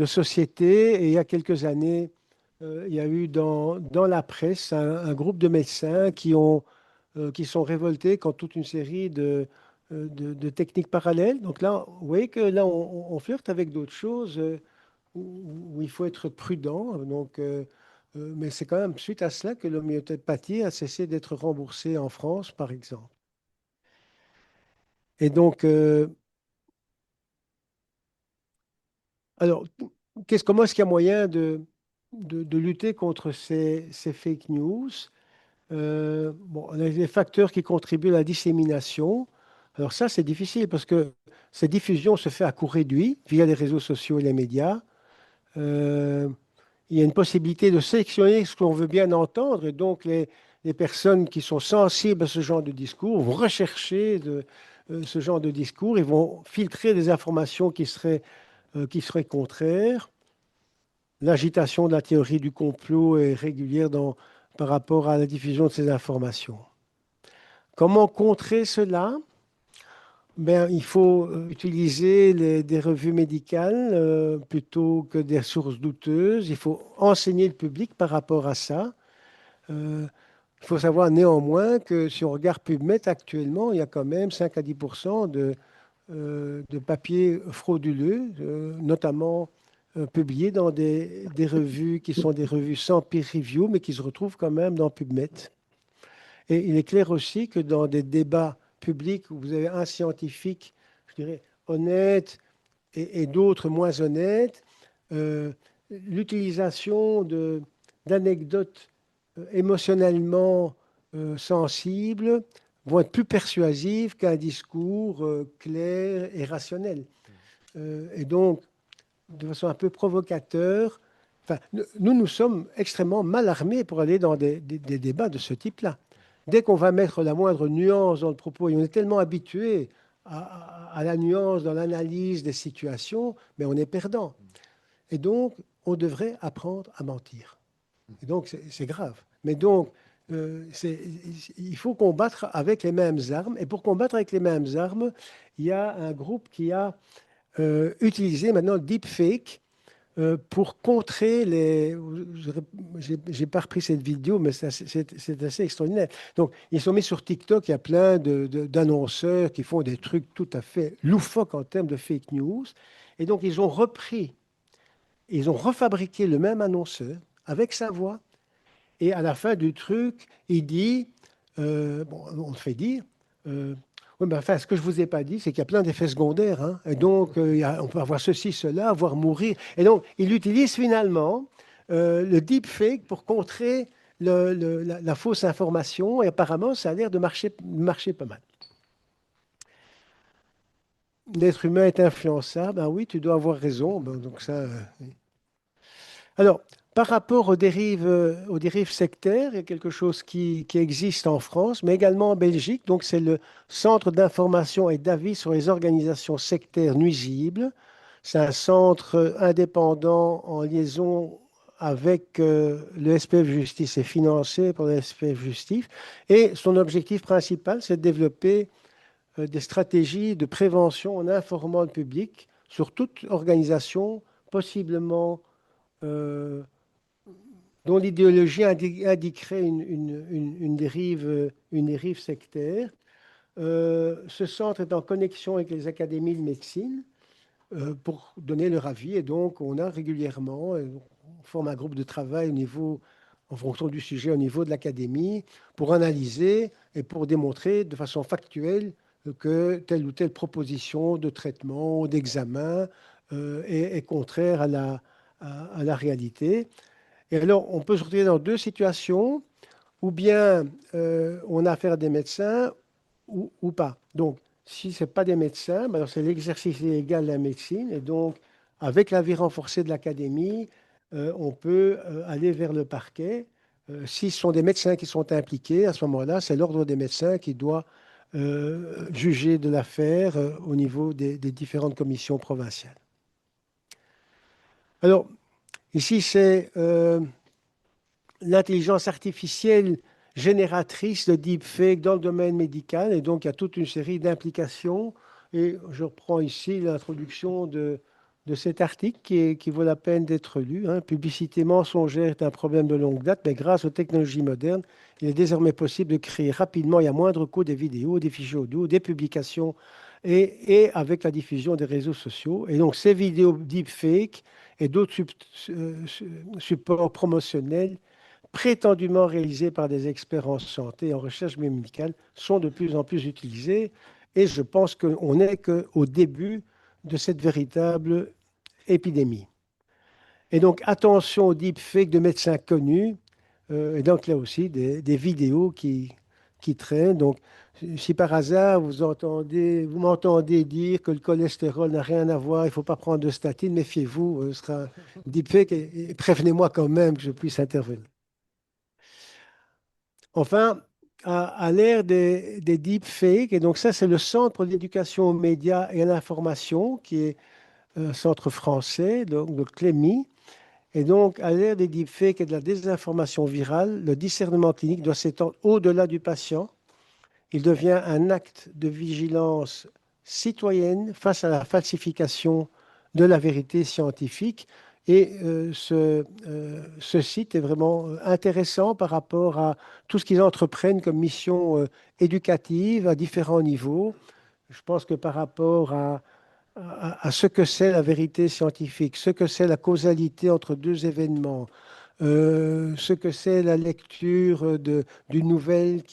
société, et il y a quelques années, il y a eu dans la presse un groupe de médecins qui sont révoltés contre toute une série de techniques parallèles. Donc là, vous voyez que là, on flirte avec d'autres choses où il faut être prudent. Donc, mais c'est quand même suite à cela que l'homéopathie a cessé d'être remboursée en France, par exemple. Et donc, alors, comment est-ce qu'il y a moyen de lutter contre ces fake news? Bon, on a les facteurs qui contribuent à la dissémination. Alors ça, c'est difficile parce que cette diffusion se fait à court réduit via les réseaux sociaux et les médias. Il y a une possibilité de sélectionner ce qu'on veut bien entendre, et donc les personnes qui sont sensibles à ce genre de discours vont rechercher ce genre de discours et vont filtrer des informations qui seraient contraires. L'agitation de la théorie du complot est régulière par rapport à la diffusion de ces informations. Comment contrer cela? Ben, il faut utiliser des revues médicales plutôt que des sources douteuses. Il faut enseigner le public par rapport à ça. Il faut savoir néanmoins que si on regarde PubMed actuellement, il y a quand même 5 à 10% de papiers frauduleux, notamment publiés dans des revues qui sont des revues sans peer review, mais qui se retrouvent quand même dans PubMed. Et il est clair aussi que dans des débats publics où vous avez un scientifique, je dirais, honnête et d'autres moins honnêtes, l'utilisation d'anecdotes émotionnellement sensibles vont être plus persuasives qu'un discours clair et rationnel. Et donc, de façon un peu provocateur, enfin, nous sommes extrêmement mal armés pour aller dans des débats de ce type-là. Dès qu'on va mettre la moindre nuance dans le propos, et on est tellement habitué à la nuance dans l'analyse des situations, mais on est perdant. Et donc, on devrait apprendre à mentir. Et donc, c'est grave. Mais donc, il faut combattre avec les mêmes armes. Et pour combattre avec les mêmes armes, il y a un groupe qui a utilisé maintenant le deepfake pour contrer les... J'ai pas repris cette vidéo, mais c'est assez extraordinaire. Donc, ils sont mis sur TikTok, il y a plein d'annonceurs qui font des trucs tout à fait loufoques en termes de fake news. Et donc, ils ont refabriqué le même annonceur avec sa voix. Et à la fin du truc, il dit, bon, on le fait dire, oui, mais enfin, ce que je ne vous ai pas dit, c'est qu'il y a plein d'effets secondaires. Hein. Et donc, on peut avoir ceci, cela, voire mourir. Et donc, il utilise finalement le deepfake pour contrer la fausse information. Et apparemment, ça a l'air de marcher pas mal. L'être humain est influençable. Ben oui, tu dois avoir raison. Ben, donc ça, oui. Alors, par rapport aux dérives sectaires, il y a quelque chose qui existe en France, mais également en Belgique. Donc, c'est le Centre d'information et d'avis sur les organisations sectaires nuisibles. C'est un centre indépendant en liaison avec le SPF Justice et financé par le SPF Justice. Et son objectif principal, c'est de développer des stratégies de prévention en informant le public sur toute organisation possiblement dont l'idéologie indiquerait une dérive sectaire. Ce centre est en connexion avec les académies de médecine pour donner leur avis. Et donc, on a régulièrement, on forme un groupe de travail en fonction du sujet au niveau de l'académie pour analyser et pour démontrer de façon factuelle que telle ou telle proposition de traitement ou d'examen est contraire à la réalité. Et alors, on peut se retrouver dans deux situations, ou bien on a affaire à des médecins ou pas. Donc, si ce n'est pas des médecins, alors c'est l'exercice illégal de la médecine. Et donc, avec l'avis renforcé de l'académie, on peut aller vers le parquet. Si ce sont des médecins qui sont impliqués, à ce moment-là, c'est l'ordre des médecins qui doit juger de l'affaire au niveau des différentes commissions provinciales. Alors, ici, c'est l'intelligence artificielle génératrice de deepfake dans le domaine médical. Et donc, il y a toute une série d'implications. Et je reprends ici l'introduction de cet article qui vaut la peine d'être lu. Hein. Publicité mensongère est un problème de longue date, mais grâce aux technologies modernes, il est désormais possible de créer rapidement et à moindre coût des vidéos, des fichiers audio, des publications et avec la diffusion des réseaux sociaux. Et donc, ces vidéos deepfake et d'autres supports promotionnels prétendument réalisés par des experts en santé et en recherche médicale sont de plus en plus utilisés. Et je pense qu'on n'est qu'au début de cette véritable épidémie. Et donc, attention aux deepfakes de médecins connus. Et donc, là aussi, des vidéos qui traînent. Donc, si par hasard, vous m'entendez dire que le cholestérol n'a rien à voir, il ne faut pas prendre de statine, méfiez-vous, ce sera un deepfake et prévenez-moi quand même que je puisse intervenir. Enfin, à l'ère des deepfakes, et donc ça, c'est le Centre d'éducation aux médias et à l'information, qui est un centre français, donc de Clémy. Et donc, à l'ère des deepfakes et de la désinformation virale, le discernement clinique doit s'étendre au-delà du patient. Il devient un acte de vigilance citoyenne face à la falsification de la vérité scientifique. Et ce site est vraiment intéressant par rapport à tout ce qu'ils entreprennent comme mission éducative à différents niveaux. Je pense que par rapport à ce que c'est la vérité scientifique, ce que c'est la causalité entre deux événements, ce que c'est la lecture d'une nouvelle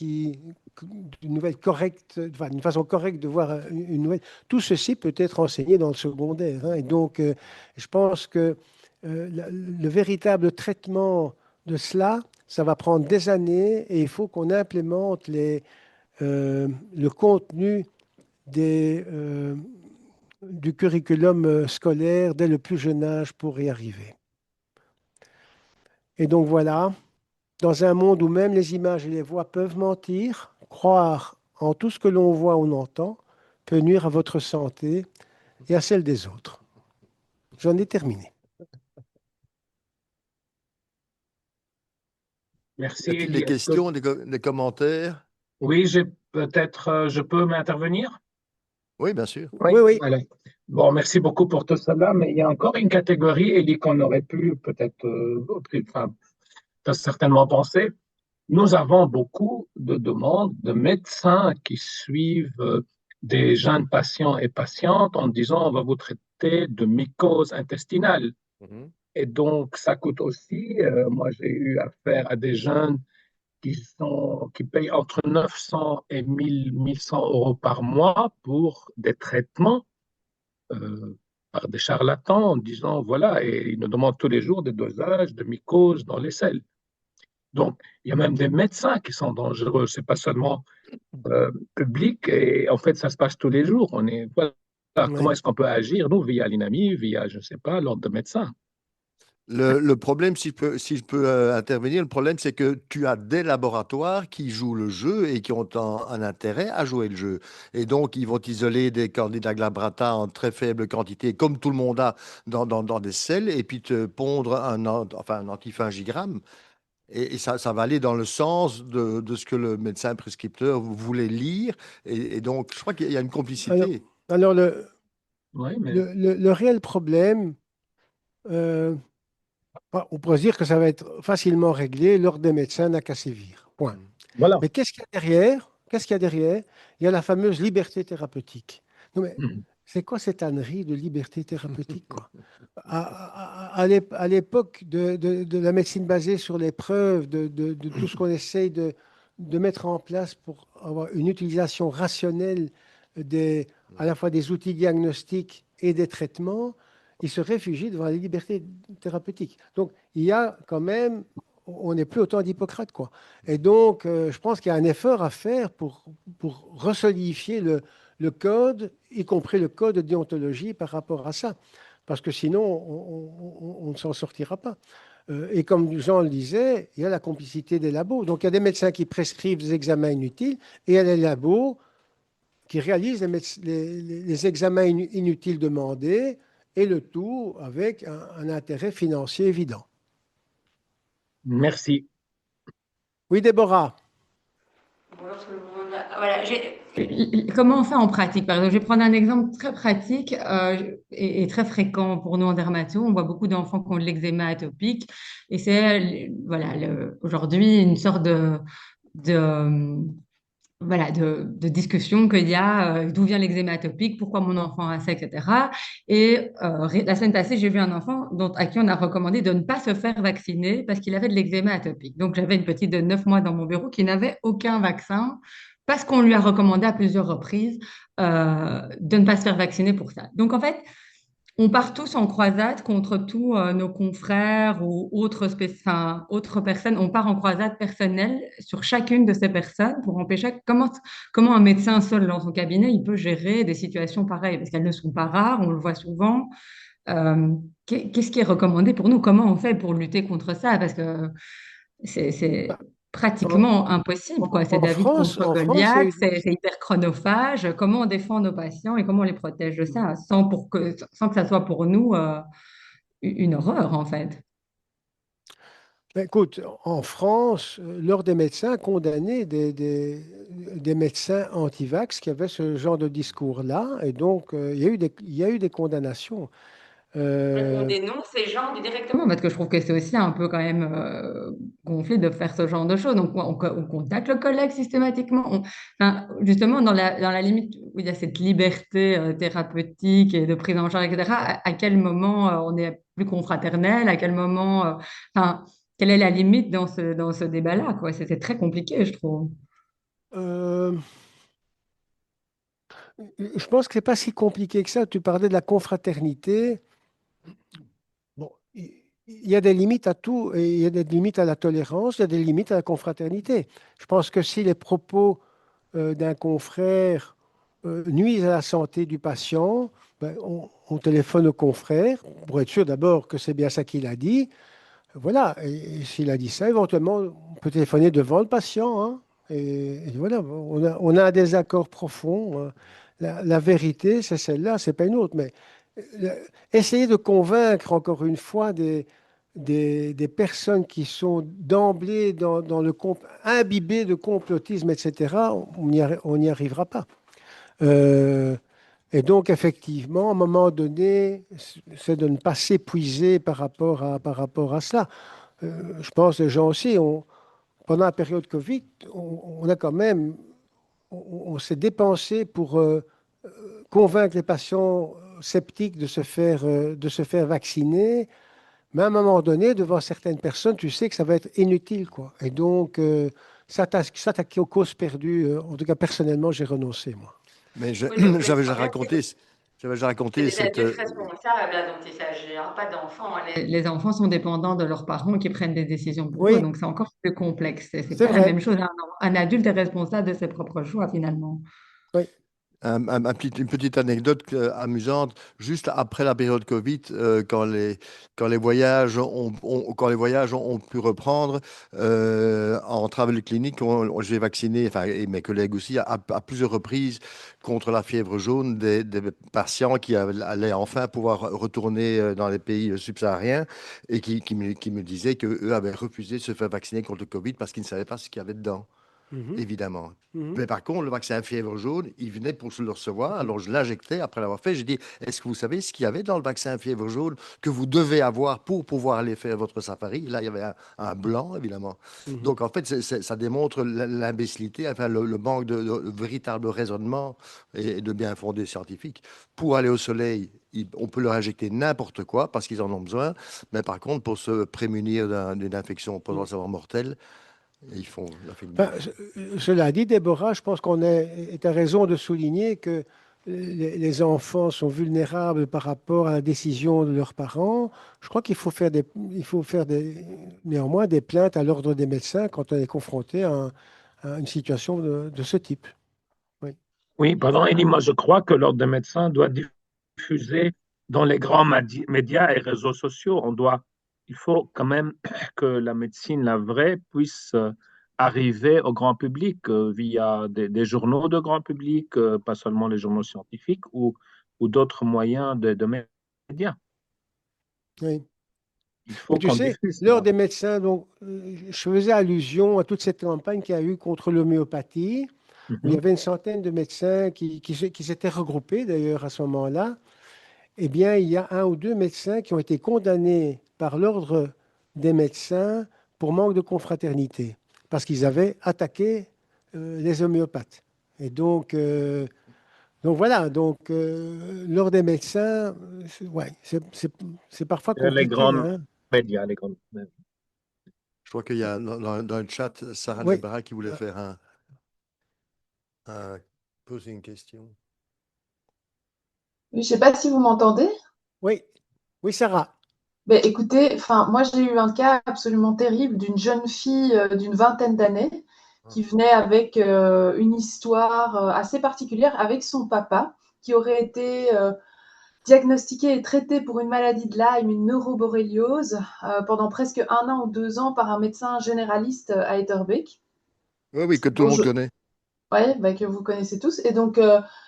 correcte, enfin, une façon correcte de voir une nouvelle. Tout ceci peut être enseigné dans le secondaire. Hein, et donc, je pense que le véritable traitement de cela, ça va prendre des années et il faut qu'on implémente le contenu du curriculum scolaire dès le plus jeune âge pour y arriver. Et donc voilà, dans un monde où même les images et les voix peuvent mentir, croire en tout ce que l'on voit ou entend peut nuire à votre santé et à celle des autres. J'en ai terminé. Merci, Y a-t-il Elie. des questions, des commentaires? Oui, je peux m'intervenir? Oui, bien sûr. Oui, Oui, oui. voilà. Bon, merci beaucoup pour tout cela, mais il y a encore une catégorie, Elie, qu'on aurait pu peut-être, enfin, t'as certainement pensé. Nous avons beaucoup de demandes de médecins qui suivent des jeunes patients et patientes en disant on va vous traiter de mycose intestinale. Mhm. Et donc, ça coûte aussi. Moi, j'ai eu affaire à des jeunes qui payent entre 900 et 1100 € par mois pour des traitements par des charlatans en disant voilà, et ils nous demandent tous les jours des dosages de mycose dans les selles. Donc, il y a même des médecins qui sont dangereux. C'est pas seulement public. Et en fait, ça se passe tous les jours. Voilà. Comment Ouais. est-ce qu'on peut agir, nous, via l'INAMI, via, je ne sais pas, l'ordre de médecins? Le problème, si je peux intervenir, le problème, c'est que tu as des laboratoires qui jouent le jeu et qui ont un intérêt à jouer le jeu. Et donc, ils vont isoler des candidats glabrata en très faible quantité, comme tout le monde a dans des selles, et puis te pondre un antifungigramme. Et ça va aller dans le sens de ce que le médecin prescripteur voulait lire. Et donc, je crois qu'il y a une Alors, complicité. alors Oui, mais le réel problème, euh, on pourrait se dire que ça va être facilement réglé. L'ordre des médecins n'a qu'à sévir. Point. voilà. Mais qu'est-ce qu'il y a derrière? Qu'est-ce qu'il y a derrière? Il y a la fameuse liberté thérapeutique. Non, mais Mhm. c'est quoi cette ânerie de liberté thérapeutique, quoi? À l'époque de la médecine basée sur les preuves, de tout ce qu'on essaye de mettre en place pour avoir une utilisation rationnelle à la fois des outils diagnostiques et des traitements, ils se réfugient devant la liberté thérapeutique. Donc, il y a quand même, on n'est plus au temps d'Hippocrate, quoi. Et donc, je pense qu'il y a un effort à faire pour resolidifier le code, y compris le code de déontologie par rapport à ça. Parce que sinon, on ne s'en sortira pas. Et comme Jean le disait, il y a la complicité des labos. Donc, il y a des médecins qui prescrivent des examens inutiles et il y a les labos qui réalisent les examens inutiles demandés et le tout avec un intérêt financier évident. Merci. Oui, Déborah. Bonjour tout le monde. Voilà, comment on fait en pratique? Par exemple, je vais prendre un exemple très pratique et très fréquent pour nous en dermato. On voit beaucoup d'enfants qui ont de l'eczéma atopique et c'est voilà, aujourd'hui une sorte de, voilà, de discussion qu'il y a, d'où vient l'eczéma atopique, pourquoi mon enfant a ça, etc. Et la semaine passée, j'ai vu un enfant à qui on a recommandé de ne pas se faire vacciner parce qu'il avait de l'eczéma atopique. Donc, j'avais une petite de 9 mois dans mon bureau qui n'avait aucun vaccin parce qu'on lui a recommandé à plusieurs reprises de ne pas se faire vacciner pour ça. Donc, en fait, on part tous en croisade contre tous nos confrères ou autres personnes. On part en croisade personnelle sur chacune de ces personnes pour empêcher comment un médecin seul dans son cabinet il peut gérer des situations pareilles parce qu'elles ne sont pas rares, on le voit souvent. Qu'est-ce qui est recommandé pour nous? Comment on fait pour lutter contre ça? Parce que c'est En, pratiquement impossible, quoi. C'est en David France, contre en France, il y a Goliath, eu c'est hyper chronophage. Comment on défend nos patients et comment on les protège de ça sans que ça soit pour nous une horreur, en fait. Ben, écoute, en France, l'Ordre des médecins a condamné des médecins anti-vax qui avaient ce genre de discours-là. Et donc, il y a eu des condamnations. On Euh, dénonce ces gens directement parce que je trouve que c'est aussi un peu quand même gonflé de faire ce genre de choses. Donc, on contacte le collègue systématiquement. Enfin, justement, dans la limite où il y a cette liberté thérapeutique et de prise en charge, etc., à quel moment on est plus confraternel, à quel moment, enfin, quelle est la limite dans ce débat-là, quoi. C'était très compliqué, je trouve. euh, je pense que c'est pas si compliqué que ça. Tu parlais de la confraternité. Bon, il y a des limites à tout, et il y a des limites à la tolérance, il y a des limites à la confraternité. Je pense que si les propos d'un confrère nuisent à la santé du patient, ben, on téléphone au confrère pour être sûr d'abord que c'est bien ça qu'il a dit. Voilà, et s'il a dit ça, éventuellement, on peut téléphoner devant le patient, hein. Et voilà, on a un désaccord profond. La vérité, c'est celle-là, c'est pas une autre. Mais essayer de convaincre encore une fois des personnes qui sont d'emblée imbibées de complotisme, etc., on n'y arrivera pas. Euh, et donc, effectivement, à un moment donné, c'est de ne pas s'épuiser par rapport à cela. Je pense que les gens aussi, pendant la période Covid, on a quand même, on s'est dépensé pour convaincre les patients sceptiques de se faire vacciner. Mais à un moment donné, devant certaines personnes, tu sais que ça va être inutile, quoi. Et donc, s'attaquer aux causes perdues, en tout cas, personnellement, j'ai renoncé, moi. Mais Oui, le j'avais déjà problème, c'est que raconté les cette. adultes responsables, hein, donc il ne s'agira pas d'enfants. Les enfants sont dépendants de leurs parents qui prennent des décisions pour eux, Oui, donc c'est encore plus complexe. C'est c'est pas la vrai. même chose. Un adulte est responsable de ses propres choix, finalement. Oui. Une petite anecdote amusante. Juste après la période Covid, quand les voyages quand les voyages ont pu reprendre, en travel clinique, j'ai vacciné, enfin, et mes collègues aussi, à plusieurs reprises contre la fièvre jaune des patients qui allaient enfin pouvoir retourner dans les pays subsahariens et qui me disaient qu'eux avaient refusé de se faire vacciner contre le Covid parce qu'ils ne savaient pas ce qu'il y avait dedans, Mhm, évidemment. mhm, Mais par contre, le vaccin fièvre jaune, il venait pour le recevoir. Alors, je l'injectais après l'avoir fait. J'ai dit, est-ce que vous savez ce qu'il y avait dans le vaccin fièvre jaune que vous devez avoir pour pouvoir aller faire votre safari? Là, il y avait un blanc, évidemment. mhm. Donc, en fait, ça démontre l'imbécilité, enfin, le manque de véritable raisonnement et de bien fondé scientifique. Pour aller au soleil, on peut leur injecter n'importe quoi parce qu'ils en ont besoin. Mais par contre, pour se prémunir d'une infection potentiellement mortelle, ils font la fine Ben, bouche. cela dit, Déborah, je pense qu'on est à raison de souligner que les enfants sont vulnérables par rapport à la décision de leurs parents. Je crois il faut faire néanmoins des plaintes à l'ordre des médecins quand on est confronté à une situation de ce type. Oui. Oui, pardon, Elie, moi je crois que l'Ordre des médecins doit diffuser dans les grands médias et réseaux sociaux. Il faut quand même que la médecine, la vraie, puisse arriver au grand public via des journaux de grand public, pas seulement les journaux scientifiques ou d'autres moyens de médias. Oui. Il Mais faut tu qu'on sais, diffuse l'heure cela. des médecins, donc, je faisais allusion à toute cette campagne qu'il y a eu contre l'homéopathie, où il y Mhm. avait une centaine de médecins qui s'étaient regroupés d'ailleurs à ce moment-là. Eh bien, il y a un ou deux médecins qui ont été condamnés par l'ordre des médecins pour manque de confraternité, parce qu'ils avaient attaqué les homéopathes. Et donc voilà, l'ordre des médecins, ouais, c'est parfois Les compliqué, grands hein. médias, les grands médias. Je crois qu'il y a dans le chat Sarah Oui, Lebara qui voulait euh, faire poser une question. Je ne sais pas si vous m'entendez. oui, oui, Sarah. Ben, écoutez, enfin, moi j'ai eu un cas absolument terrible d'une jeune fille d'une vingtaine d'années qui venait avec une histoire assez particulière avec son papa qui aurait été diagnostiqué et traité pour une maladie de Lyme, une neuroborréliose, pendant presque 1 an ou 2 ans par un médecin généraliste à Etterbeek. Oui, oui, que tout le Bon, monde connaît. ouais, bah, que vous connaissez tous. Et donc,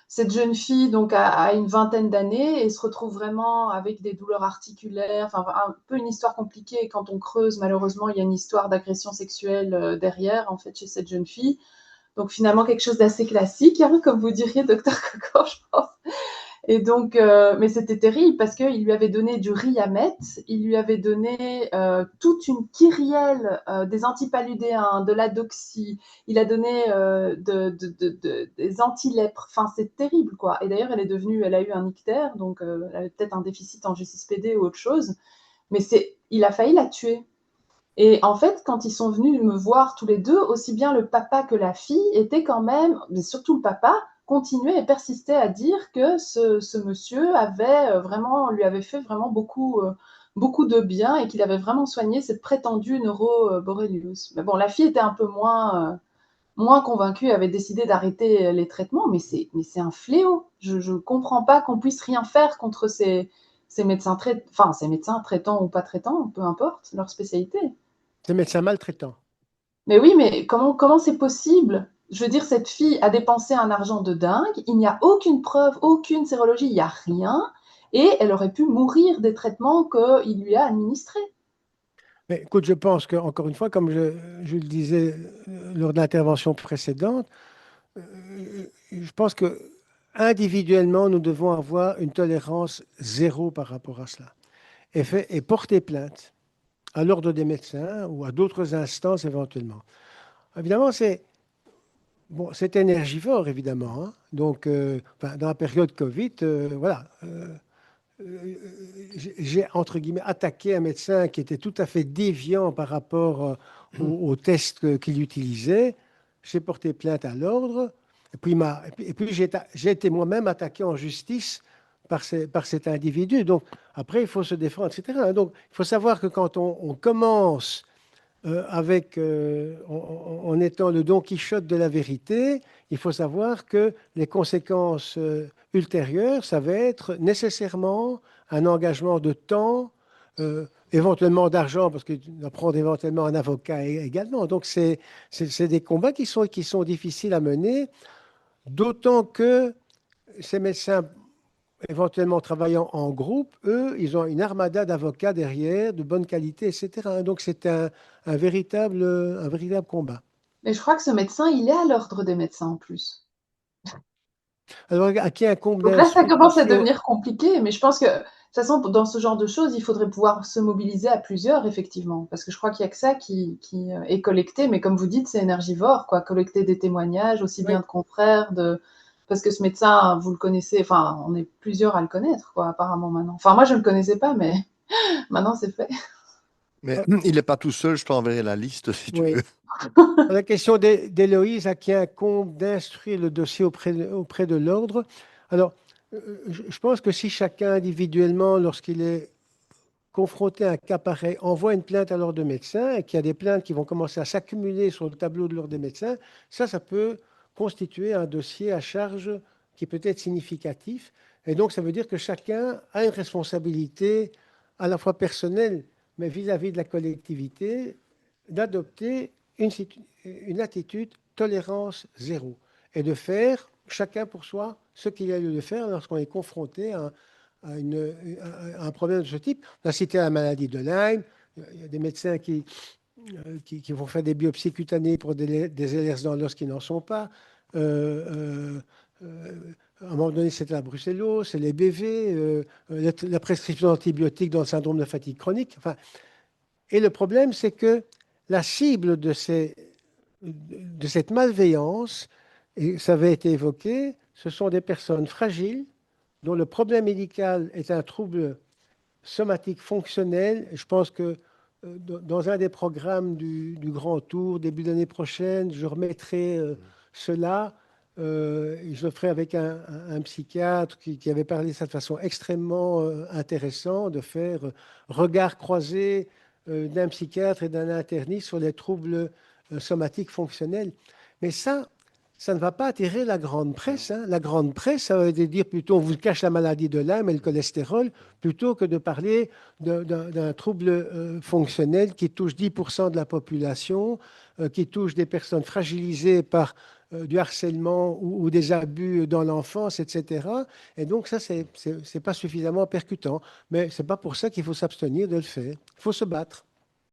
cette jeune fille donc, a une vingtaine d'années et se retrouve vraiment avec des douleurs articulaires, enfin, un peu une histoire compliquée. Et quand on creuse, malheureusement, il y a une histoire d'agression sexuelle derrière, en fait, chez cette jeune fille. Donc, finalement, quelque chose d'assez classique, hein, comme vous diriez, docteur Coco, je pense. Et donc, mais c'était terrible parce qu'il lui avait donné du Riamet, il lui avait donné toute une kyrielle, des antipaludéens, de la doxy, il a donné des antilèpres. Enfin, c'est terrible, quoi. Et d'ailleurs, elle a eu un ictère, donc elle avait peut-être un déficit en G6PD ou autre chose, mais il a failli la tuer. Et en fait, quand ils sont venus me voir tous les deux, aussi bien le papa que la fille étaient quand même, mais surtout le papa, continuait et persistait à dire que ce monsieur lui avait fait vraiment beaucoup de bien et qu'il avait vraiment soigné cette prétendue neuroborréliose. Mais bon, la fille était un peu moins convaincue, avait décidé d'arrêter les traitements, mais c'est un fléau. Je ne comprends pas qu'on puisse rien faire contre ces médecins ces médecins traitants ou pas traitants, peu importe leur spécialité. C'est médecin maltraitant. Mais oui, mais comment c'est possible? Je veux dire, cette fille a dépensé un argent de dingue, il n'y a aucune preuve, aucune sérologie, il n'y a rien, et elle aurait pu mourir des traitements qu'il lui a administrés. Mais écoute, je pense que, encore une fois, comme je le disais lors de l'intervention précédente, je pense que individuellement, nous devons avoir une tolérance zéro par rapport à cela et porter plainte à l'ordre des médecins ou à d'autres instances éventuellement. Évidemment, c'est énergivore, évidemment, hein. Donc, enfin, dans la période Covid, voilà, j'ai, entre guillemets, attaqué un médecin qui était tout à fait déviant par rapport aux tests qu'il utilisait. J'ai porté plainte à l'ordre. Et puis j'ai été moi-même attaqué en justice par cet individu. Donc, après, il faut se défendre, etc. Donc, il faut savoir que quand on commence en étant le Don Quichotte de la vérité, il faut savoir que les conséquences ultérieures, ça va être nécessairement un engagement de temps, éventuellement d'argent, parce qu'il va prendre éventuellement un avocat également. Donc, c'est des combats qui sont difficiles à mener, d'autant que ces médecins éventuellement travaillant en groupe, eux, ils ont une armada d'avocats derrière, de bonne qualité, etc. Donc, c'est un véritable combat. Mais je crois que ce médecin, il est à l'ordre des médecins en plus. Alors, à qui incombe Donc là, ça commence à d'instruction. devenir compliqué, mais je pense que, de toute façon, dans ce genre de choses, il faudrait pouvoir se mobiliser à plusieurs, effectivement, parce que je crois qu'il n'y a que ça qui est collecté, mais comme vous dites, c'est énergivore, quoi, collecter des témoignages, aussi bien Oui. de confrères, parce que ce médecin, vous le connaissez, enfin, on est plusieurs à le connaître, quoi, apparemment maintenant. Enfin, moi, je ne le connaissais pas, mais maintenant, c'est fait. Mais il n'est pas tout seul, je t'enverrai la liste si tu Oui. veux. La question d'Héloïse, à qui incombe d'instruire le dossier auprès de l'ordre. Alors, je pense que si chacun individuellement, lorsqu'il est confronté à un cas pareil, envoie une plainte à l'ordre de médecin et qu'il y a des plaintes qui vont commencer à s'accumuler sur le tableau de l'ordre des médecins, ça peut constituer un dossier à charge qui peut être significatif. Et donc, ça veut dire que chacun a une responsabilité à la fois personnelle, mais vis-à-vis de la collectivité, d'adopter une attitude tolérance zéro et de faire chacun pour soi ce qu'il a lieu de faire lorsqu'on est confronté à un problème de ce type. On a cité la maladie de Lyme. Il y a des médecins qui vont faire des biopsies cutanées pour des LRS dans l'os qui n'en sont pas. À un moment donné, c'était la brucellose, c'est les BV, la prescription d'antibiotiques dans le syndrome de fatigue chronique. Enfin, et le problème, c'est que la cible de cette malveillance, et ça avait été évoqué, ce sont des personnes fragiles dont le problème médical est un trouble somatique fonctionnel. Je pense que dans un des programmes du Grand Tour, début d'année prochaine, je remettrai cela. Je le ferai avec un psychiatre qui avait parlé de ça de façon extrêmement intéressante, de faire regard croisé d'un psychiatre et d'un interniste sur les troubles somatiques fonctionnels. Mais ça ne va pas attirer la grande presse, hein. La grande presse, ça va dire plutôt on vous cache la maladie de Lyme et le cholestérol, plutôt que de parler d'un trouble fonctionnel qui touche 10% de la population, qui touche des personnes fragilisées par du harcèlement ou des abus dans l'enfance, etc. Et donc ça, c'est pas suffisamment percutant. Mais c'est pas pour ça qu'il faut s'abstenir de le faire. Il faut se battre.